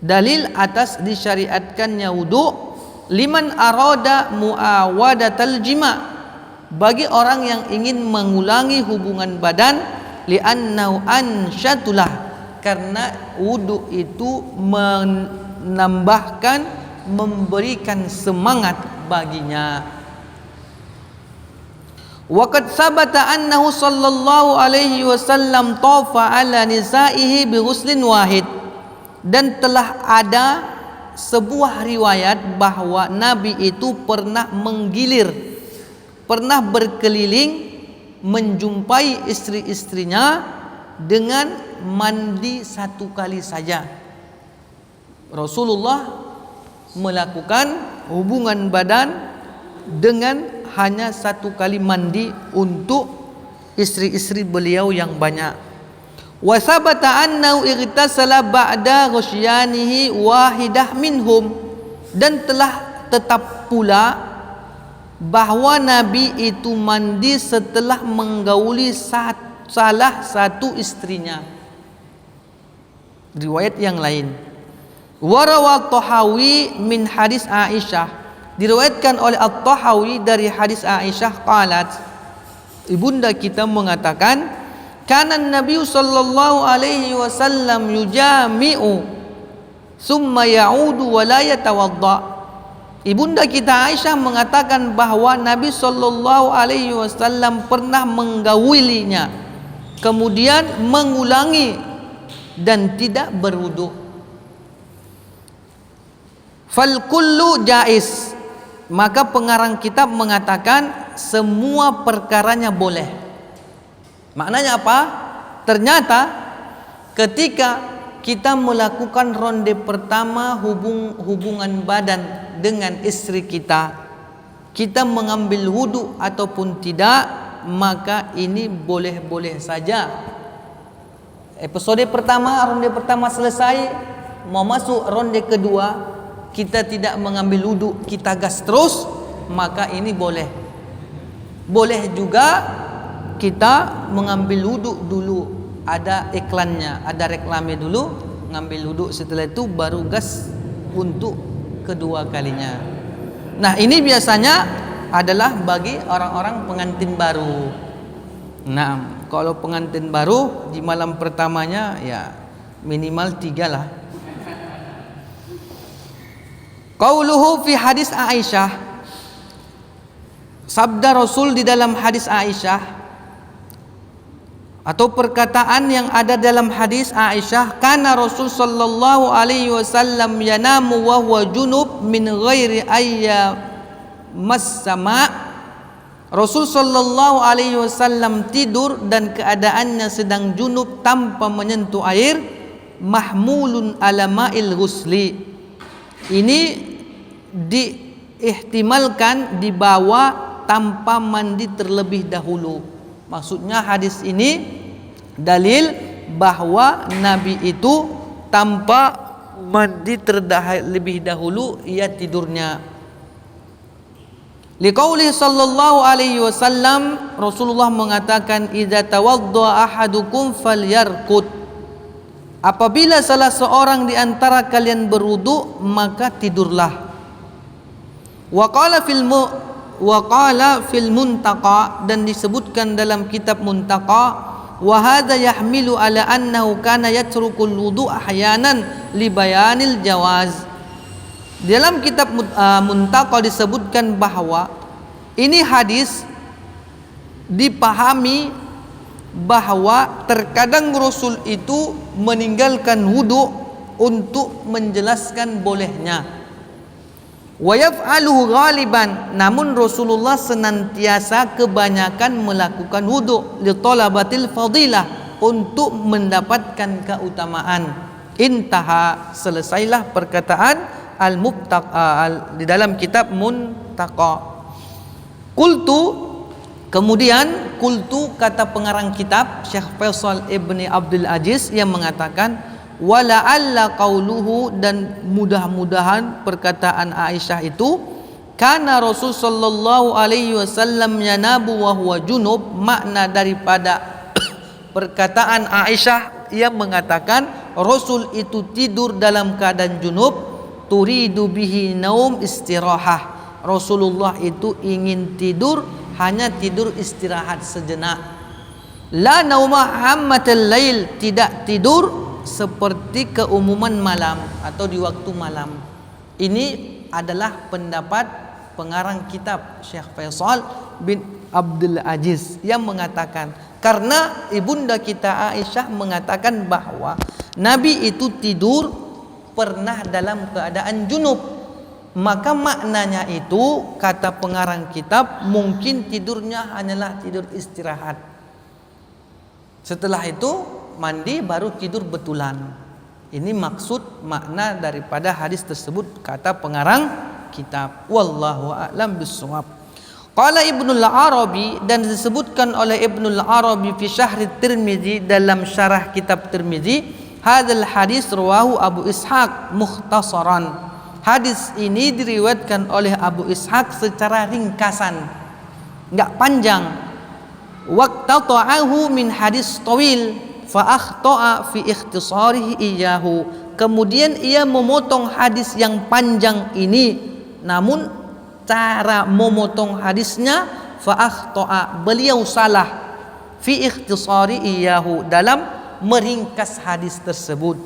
Speaker 1: dalil atas disyariatkannya wudu. Liman arada muawadatal jima, bagi orang yang ingin mengulangi hubungan badan, li'annahu ansyatulah, karena wudu itu menambahkan, memberikan semangat baginya. Waqad sabata annahu sallallahu alaihi wasallam tafa ala nisaihi bi ghuslin wahid, dan telah ada sebuah riwayat bahwa Nabi itu pernah menggilir, pernah berkeliling menjumpai istri-istrinya dengan mandi satu kali saja. Rasulullah melakukan hubungan badan dengan hanya satu kali mandi untuk istri-istri beliau yang banyak. Wa sabata annahu igtasala ba'da ghusyanihi wahidah minhum, dan telah tetap pula bahwa Nabi itu mandi setelah menggauli salah satu istrinya. Riwayat yang lain. Warawa Tahawi min hadis Aisyah, diriwayatkan oleh At-Tahawi dari hadis Aisyah, qalat, ibunda kita mengatakan, kana Nabi sallallahu alaihi wasallam yujami'u summa ya'udu wa la yatawadda. Ibunda kita Aisyah mengatakan bahwa Nabi sallallahu alaihi wasallam pernah menggaulinya, kemudian mengulangi dan tidak berwudu. Fal kullu jaiz, maka pengarang kitab mengatakan semua perkaranya boleh. Maknanya apa? Ternyata ketika kita melakukan ronde pertama hubungan badan dengan istri kita, kita mengambil wudu ataupun tidak, maka ini boleh-boleh saja. Episode pertama, ronde pertama selesai, mau masuk ronde kedua, kita tidak mengambil wudu, kita gas terus, maka ini boleh. Boleh juga kita mengambil wudu dulu, ada iklannya, ada reklamnya dulu, ngambil wudu, setelah itu baru gas untuk kedua kalinya. Nah, ini biasanya adalah bagi orang-orang pengantin baru. Nah, kalau pengantin baru di malam pertamanya ya minimal 3 lah. Qauluhu fi hadis Aisyah, sabda Rasul di dalam hadis Aisyah, atau perkataan yang ada dalam hadis Aisyah, kana Rasul sallallahu alaihi wasallam yanamu wa huwa junub min ghairi ayyamussama. Rasul sallallahu alaihi wasallam tidur dan keadaannya sedang junub tanpa menyentuh air, mahmulun ala ma'il ghusli. Ini diihtimalkan dibawa tanpa mandi terlebih dahulu. Maksudnya hadis ini dalil bahwa Nabi itu tanpa mandi terlebih dahulu ia tidurnya. Liqauli sallallahu alaihi wasallam, Rasulullah mengatakan, idza tawaddaa ahadukum falyarqud. Apabila salah seorang di antara kalian berwudu, maka tidurlah. Wa qala fil Muntaqa, dan disebutkan dalam kitab Muntaqa, wa hadza yahmilu ala annahu kana yatrukul wudu ahyanan li bayanil jawaz. Dalam kitab Muntaqa disebutkan bahwa ini hadis dipahami bahwa terkadang Rasul itu meninggalkan wudu untuk menjelaskan bolehnya. Wa yaf'aluhu ghaliban, namun Rasulullah senantiasa kebanyakan melakukan wudu li talabatil fadilah, untuk mendapatkan keutamaan. Intaha, selesailah perkataan di dalam kitab Muntaqa. Kemudian kata pengarang kitab Syekh Faisal Ibni Abdul Aziz yang mengatakan, wala'alla qauluhu, dan mudah-mudahan perkataan Aisyah itu, karena Rasul sallallahu alaihi wasallam yanabu wa huwa junub, makna daripada perkataan Aisyah yang mengatakan Rasul itu tidur dalam keadaan junub, turidu bihi naum istirahah. Rasulullah itu ingin tidur, hanya tidur istirahat sejenak. La nauma hammatal lail, tidak tidur seperti keumuman malam atau di waktu malam. Ini adalah pendapat pengarang kitab Syekh Faisal bin Abdul Aziz yang mengatakan, karena ibunda kita Aisyah mengatakan bahwa Nabi itu tidur pernah dalam keadaan junub, maka maknanya itu, kata pengarang kitab, mungkin tidurnya hanyalah tidur istirahat. Setelah itu mandi baru tidur betulan. Ini maksud makna daripada hadis tersebut, kata pengarang kitab. Wallahu a'lam bissawab. Qala Ibnul Arabi, dan disebutkan oleh Ibnul Arabi fi Syarh Tirmizi, dalam syarah kitab Tirmizi, hadzal hadis rawahu Abu Ishaq mukhtasaran. Hadis ini diriwayatkan oleh Abu Ishaq secara ringkasan, enggak panjang. Waqtata'ahu min hadis tawil fa akhta'a fi ikhtisarihi iyyahu. Kemudian ia memotong hadis yang panjang ini, namun cara memotong hadisnya fa akhta'a, beliau salah, fi ikhtisari iyyahu, dalam meringkas hadis tersebut.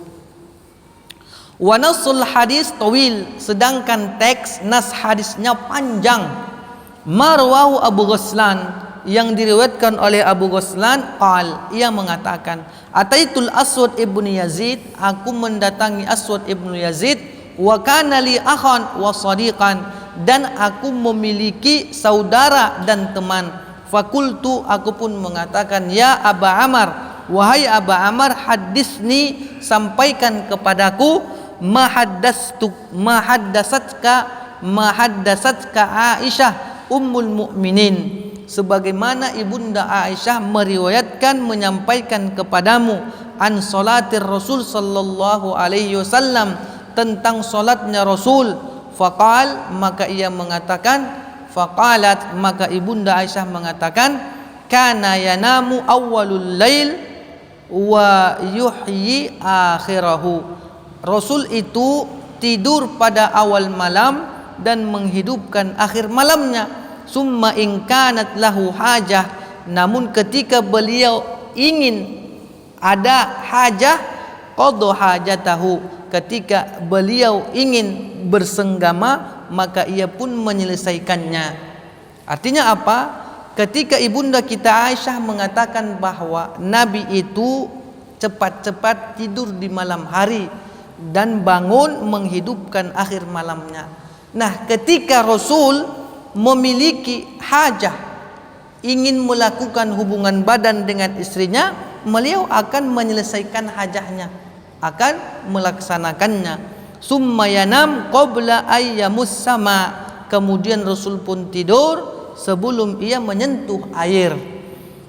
Speaker 1: Wa nasul hadis tawil, sedangkan teks nas hadisnya panjang. Marwahu Abu Ghaslan, yang diriwayatkan oleh Abu Ghaslan, qal, ia mengatakan, ataitul Aswad ibnu Yazid, aku mendatangi Aswad ibnu Yazid, wa kana li akhan wa sadiqan, dan aku memiliki saudara dan teman. Fakultu, aku pun mengatakan, ya Aba Amar, wahai Aba Amar, hadisni, sampaikan kepadaku, mahaddasatka Aisyah ummul mu'minin, sebagaimana ibunda Aisyah meriwayatkan, menyampaikan kepadamu, an salatir Rasul sallallahu alaihi wasallam, tentang salatnya Rasul. Faqal, maka ia mengatakan, faqalat, maka ibunda Aisyah mengatakan, kana yanamu awwalul lail wa yuhyi akhirahu. Rasul itu tidur pada awal malam dan menghidupkan akhir malamnya. Summa in kanat lahu hajah, namun ketika beliau ingin ada hajah, qadha hajatahu, ketika beliau ingin bersenggama, maka ia pun menyelesaikannya. Artinya apa? Ketika ibunda kita Aisyah mengatakan bahwa Nabi itu cepat-cepat tidur di malam hari dan bangun menghidupkan akhir malamnya. Nah, ketika Rasul memiliki hajah, ingin melakukan hubungan badan dengan istrinya, beliau akan menyelesaikan hajahnya, akan melaksanakannya. Summa yanam qabla ayyamus sama, kemudian Rasul pun tidur sebelum ia menyentuh air.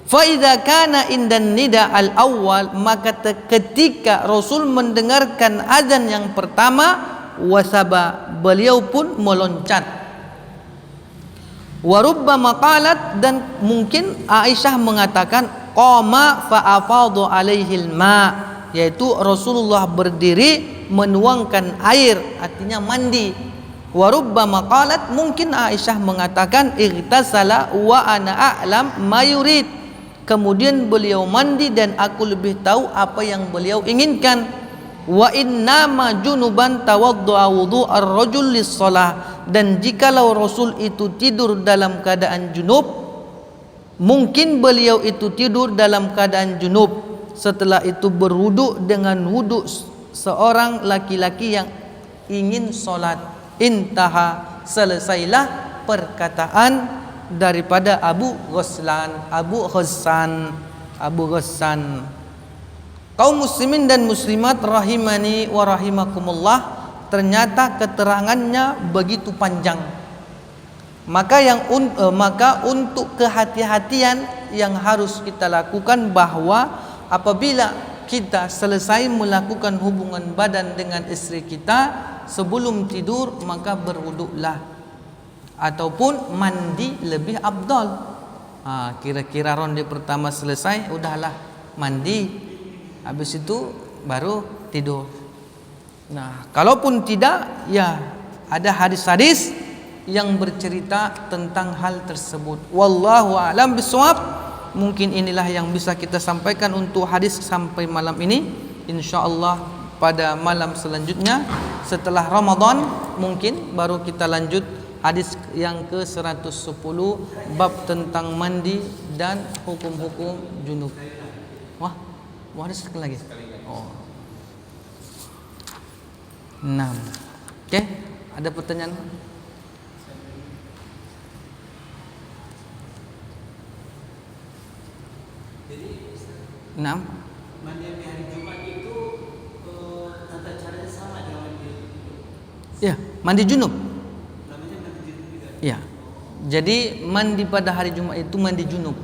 Speaker 1: Fa idza kana indan nida al awwal, maka ketika Rasul mendengarkan azan yang pertama, wasaba, beliau pun meloncat. Wa rubbama qalat, dan mungkin Aisyah mengatakan qama fa afadha alaihil ma, yaitu Rasulullah berdiri menuangkan air, artinya mandi. Wa rubbama qalat, mungkin Aisyah mengatakan igtasala wa ana a'lam ma yurid, kemudian beliau mandi dan aku lebih tahu apa yang beliau inginkan. Wa innama junuban tawaddu'a wudu' ar-rajul lis-shalah, dan jikalau Rasul itu tidur dalam keadaan junub, mungkin beliau itu tidur dalam keadaan junub, setelah itu berwudu dengan wudu seorang laki-laki yang ingin sholat. Intaha, selesailah perkataan daripada Abu Ghassan. Kaum muslimin dan muslimat rahimani wa rahimakumullah, ternyata keterangannya begitu panjang. Maka untuk kehati-hatian yang harus kita lakukan, bahwa apabila kita selesai melakukan hubungan badan dengan istri kita sebelum tidur, maka berwuduklah ataupun mandi lebih afdal. Kira-kira ronde pertama selesai, udahlah mandi, habis itu baru tidur. Nah, kalaupun tidak, ya ada hadis-hadis yang bercerita tentang hal tersebut. Wallahu a'lam bishawab. Mungkin inilah yang bisa kita sampaikan untuk hadis sampai malam ini. Insyaallah pada malam selanjutnya setelah Ramadan mungkin baru kita lanjut hadis yang ke-110, bab tentang mandi dan hukum-hukum junub. Wah, ada sekali lagi. Oh. 6. Oke, ada pertanyaan?
Speaker 2: Jadi
Speaker 1: 6.
Speaker 2: mandi di hari Jumat itu tata caranya sama dengan mandi junub.
Speaker 1: Ya, mandi junub.
Speaker 2: Namanya mandi junub juga.
Speaker 1: Ya. Jadi mandi pada hari Jumat itu mandi junub.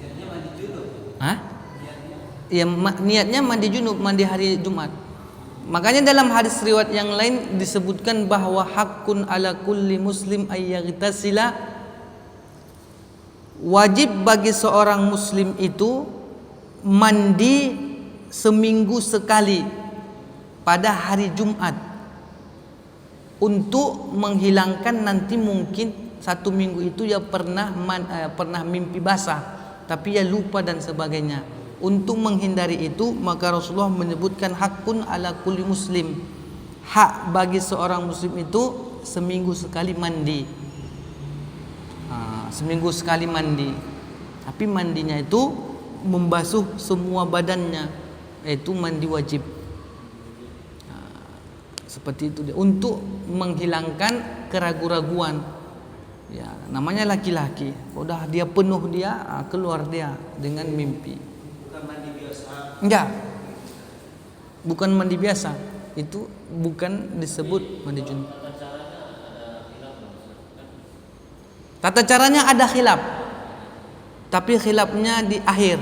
Speaker 2: Niatnya mandi junub.
Speaker 1: Hah? Ya, niatnya mandi junub, mandi hari Jumat. Makanya dalam hadis riwayat yang lain disebutkan bahwa hakun ala kulli muslim ayyaghtasila, wajib bagi seorang muslim itu mandi seminggu sekali pada hari Jumat, untuk menghilangkan nanti mungkin satu minggu itu ya pernah mimpi basah, tapi ya lupa dan sebagainya. Untuk menghindari itu, maka Rasulullah menyebutkan hakun ala kulli muslim, hak bagi seorang muslim itu seminggu sekali mandi. Seminggu sekali mandi, tapi mandinya itu membasuh semua badannya, yaitu mandi wajib. Seperti itu dia, untuk menghilangkan keraguan-raguan. Ya, namanya laki-laki, udah dia penuh dia, keluar dia dengan mimpi.
Speaker 2: Bukan mandi biasa.
Speaker 1: Enggak, bukan mandi biasa, itu bukan disebut mandi junub. Tata caranya ada khilaf, tapi khilafnya di akhir.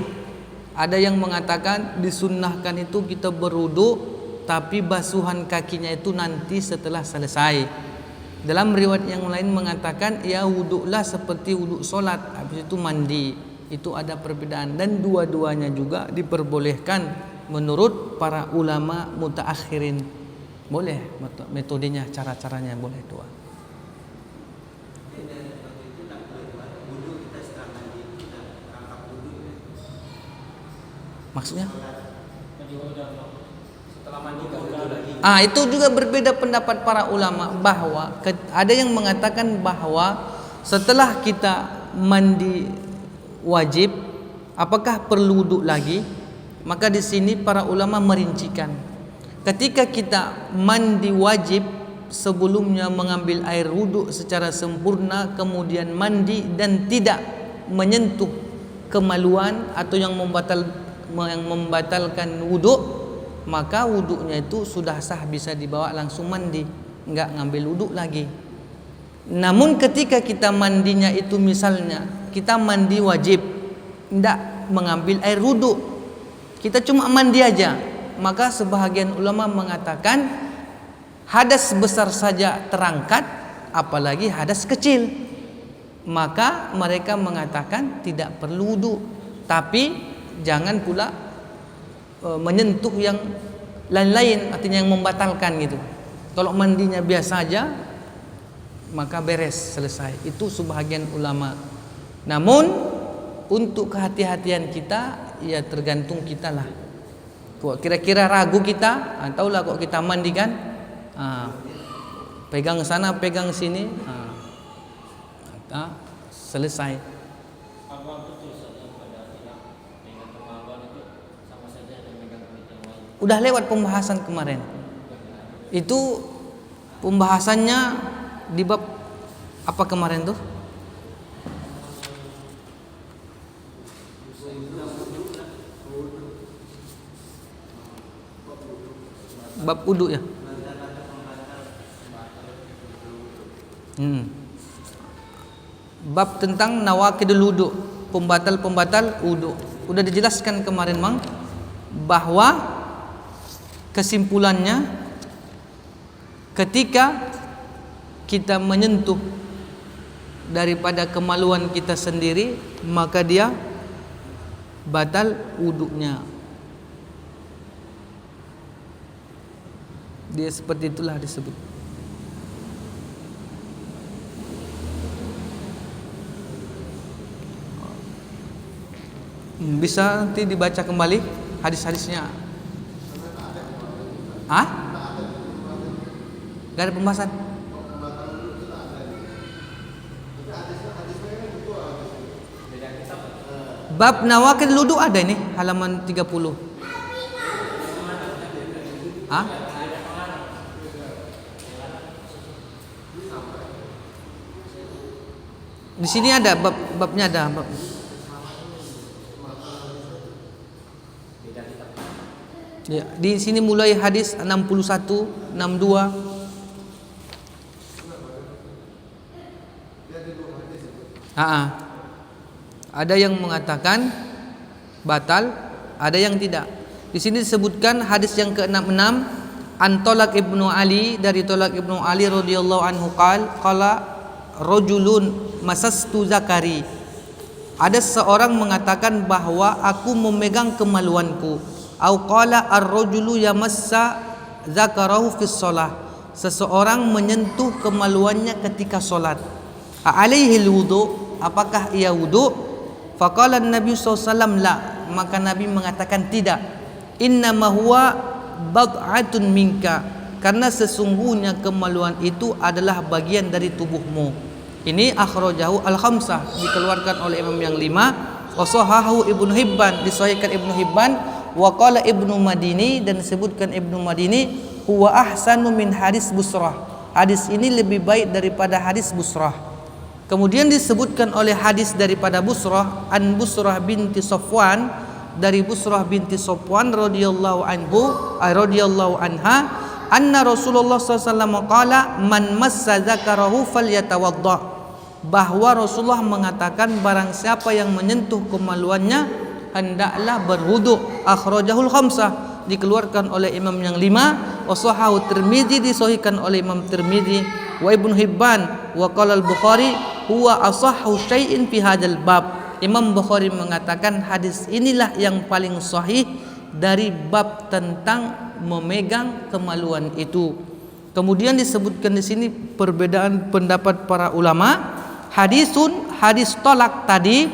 Speaker 1: Ada yang mengatakan disunnahkan itu kita berwudu, tapi basuhan kakinya itu nanti setelah selesai. Dalam riwayat yang lain mengatakan ya wuduklah seperti wuduk solat, habis itu mandi. Itu ada perbedaan, dan dua-duanya juga diperbolehkan menurut para ulama mutaakhirin. Boleh metodenya, cara-caranya boleh dua. Maksudnya? Itu juga berbeda pendapat para ulama, bahwa ada yang mengatakan bahwa setelah kita mandi wajib, apakah perlu wuduk lagi? Maka di sini para ulama merincikan. Ketika kita mandi wajib, sebelumnya mengambil air wuduk secara sempurna, kemudian mandi dan tidak menyentuh kemaluan atau yang membatalkan wuduk, maka wuduknya itu sudah sah, bisa dibawa langsung mandi, enggak ngambil wuduk lagi. Namun ketika kita mandinya itu misalnya kita mandi wajib, tidak mengambil air wuduk, kita cuma mandi aja, maka sebahagian ulama mengatakan hadas besar saja terangkat, apalagi hadas kecil. maka mereka mengatakan tidak perlu wudu, tapi jangan pula menyentuh yang lain-lain, artinya yang membatalkan gitu. Kalau mandinya biasa aja maka beres, selesai. Itu sebahagian ulama. Namun untuk kehati-hatian kita ya tergantung kita lah. Kok kira-kira ragu kita, tahulah kok kita mandi kan, pegang sana pegang sini, selesai. Udah lewat pembahasan kemarin. Itu pembahasannya di bab apa kemarin tuh? Bab wudu ya. Bab tentang nawaqidul wudu, pembatal-pembatal wudu. Udah dijelaskan kemarin Mang bahwa kesimpulannya ketika kita menyentuh daripada kemaluan kita sendiri maka dia batal wudunya. Dia seperti itulah disebut. Bisa nanti dibaca kembali hadis-hadisnya. Gak ada pembahasan. Bab nawaqidul wudu ada ini halaman 30. Di sini ada babnya ada bab. Ya, di sini mulai hadis 61, 62. Ada yang mengatakan batal, ada yang tidak. Di sini disebutkan hadis yang ke-66 an Tolak ibnu Ali, dari Tolak ibnu Ali radhiyallahu anhu qala rajulun masastu zakari. Ada seorang mengatakan bahwa aku memegang kemaluanku. Au qala ar-rajulu yamassa zakarahu fi shalah. Seseorang menyentuh kemaluannya ketika salat. Alaihi wudu, apakah ia wudu? Faqala Nabi SAW la, maka Nabi mengatakan tidak. Innama huwa bad'atun minka, karena sesungguhnya kemaluan itu adalah bagian dari tubuhmu. Ini akhrajahu al-khamsah, dikeluarkan oleh imam yang 5. Wa sahahu Ibnu Hibban, disahihkan Ibnu Hibban. Wa qala Ibnu Madini, dan disebutkan Ibnu Madini, huwa ahsanu min hadis Busrah. Hadis ini lebih baik daripada hadis Busrah. Kemudian disebutkan oleh hadis daripada Busrah, an Busrah binti Safwan, dari Busrah binti Safwan radhiyallahu anha, anna Rasulullah SAW qala man massa zakarahu falyatawadda, bahwa Rasulullah mengatakan barang siapa yang menyentuh kemaluannya hendaklah berwudu. Akhrajahul khamsah, dikeluarkan oleh imam yang 5. Wa sahahu Tirmizi, disahihkan oleh Imam Tirmizi. Wa Ibnu Hibban wa qala al-Bukhari huwa asahhu syai'in fi hadzal bab. Imam Bukhari mengatakan hadis inilah yang paling sahih dari bab tentang memegang kemaluan itu. Kemudian disebutkan di sini perbedaan pendapat para ulama. Hadis tolak tadi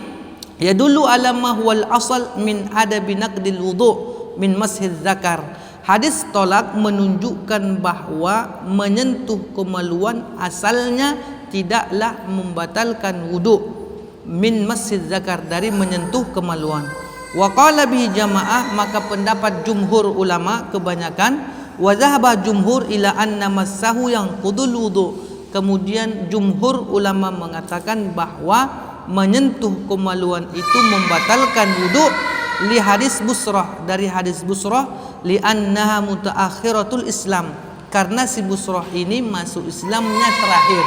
Speaker 1: yadullu ala ma huwal asal min adabi naqdil wudu min mashiz zakar. Hadis tolak menunjukkan bahwa menyentuh kemaluan asalnya tidaklah membatalkan wudu, min mashiz zakar, dari menyentuh kemaluan. Wa qala bihi jamaah, maka pendapat jumhur ulama kebanyakan, wa zahaba jumhur ila anna massahu yang qudul wudu. Kemudian jumhur ulama mengatakan bahwa menyentuh kemaluan itu membatalkan wudu, li hadis Busrah, dari hadis Busrah, li annaha mutaakhiratul Islam, karena si Busrah ini masuk Islamnya terakhir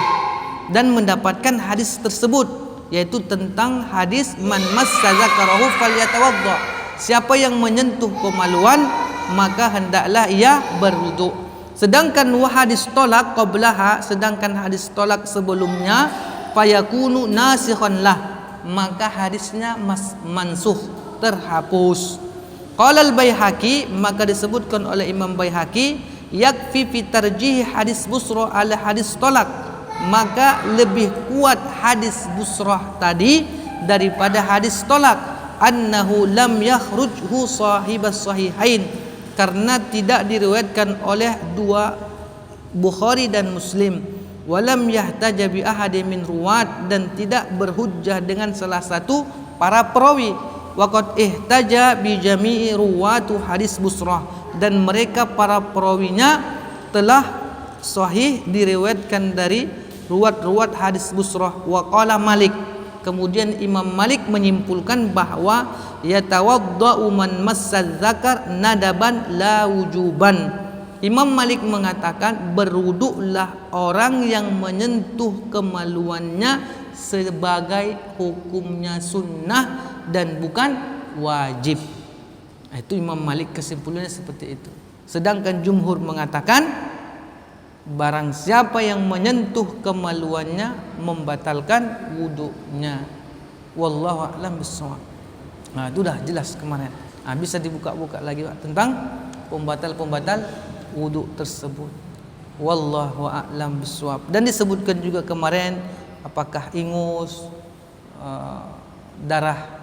Speaker 1: dan mendapatkan hadis tersebut, yaitu tentang hadis man massa zakarahu falyatawadda, siapa yang menyentuh kemaluan maka hendaklah ia berwudu. Sedangkan hadis tolak qablaha, sedangkan hadis tolak sebelumnya fayakunu nasikhan lah, maka hadisnya mansukh, terhapus. Qala al-Baihaqi, maka disebutkan oleh Imam Baihaqi, yakfi fi tarjih hadis busrah ala hadis tolak, maka lebih kuat hadis busrah tadi daripada hadis tolak. Annahu lam yakhrujhu sahibas sahihain, karena tidak diriwayatkan oleh dua Bukhari dan Muslim. Walam yahtaja bi ahadin min ruwat, dan tidak berhujjah dengan salah satu para perawi. Waqad ihtaja bi jami'i ruwatu hadis busrah, dan mereka para perawinya telah sahih diriwayatkan dari ruwat-ruwat hadis busrah. Wa qala Malik, kemudian Imam Malik menyimpulkan bahwa yatawaddau man massal zakar nadaban la wujuban. Imam Malik mengatakan berwuduklah orang yang menyentuh kemaluannya sebagai hukumnya sunnah dan bukan wajib. Itu Imam Malik kesimpulannya seperti itu. Sedangkan jumhur mengatakan barang siapa yang menyentuh kemaluannya membatalkan wuduknya. Wallahu a'lam bissawab. Nah, itu dah jelas kemarin. Bisa dibuka-buka lagi Pak, tentang pembatal-pembatal wuduk tersebut. Wallahu a'lam bissawab. Dan disebutkan juga kemarin apakah ingus, darah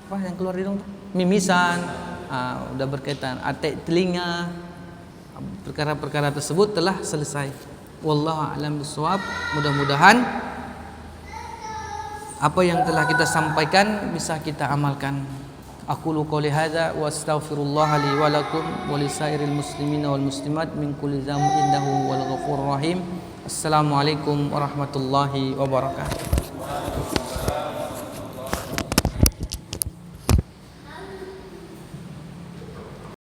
Speaker 1: apa yang keluar hidung, mimisan, udah berkaitan atek telinga, perkara-perkara tersebut telah selesai. Wallahu a'lam bissawab. Mudah-mudahan apa yang telah kita sampaikan bisa kita amalkan. Aqulu qouli hadza wa astaghfirullah li wa lakum wa lisairil muslimina wal muslimat min kulli dzambin innahu wal ghafurur rahim. Assalamualaikum warahmatullahi wabarakatuh.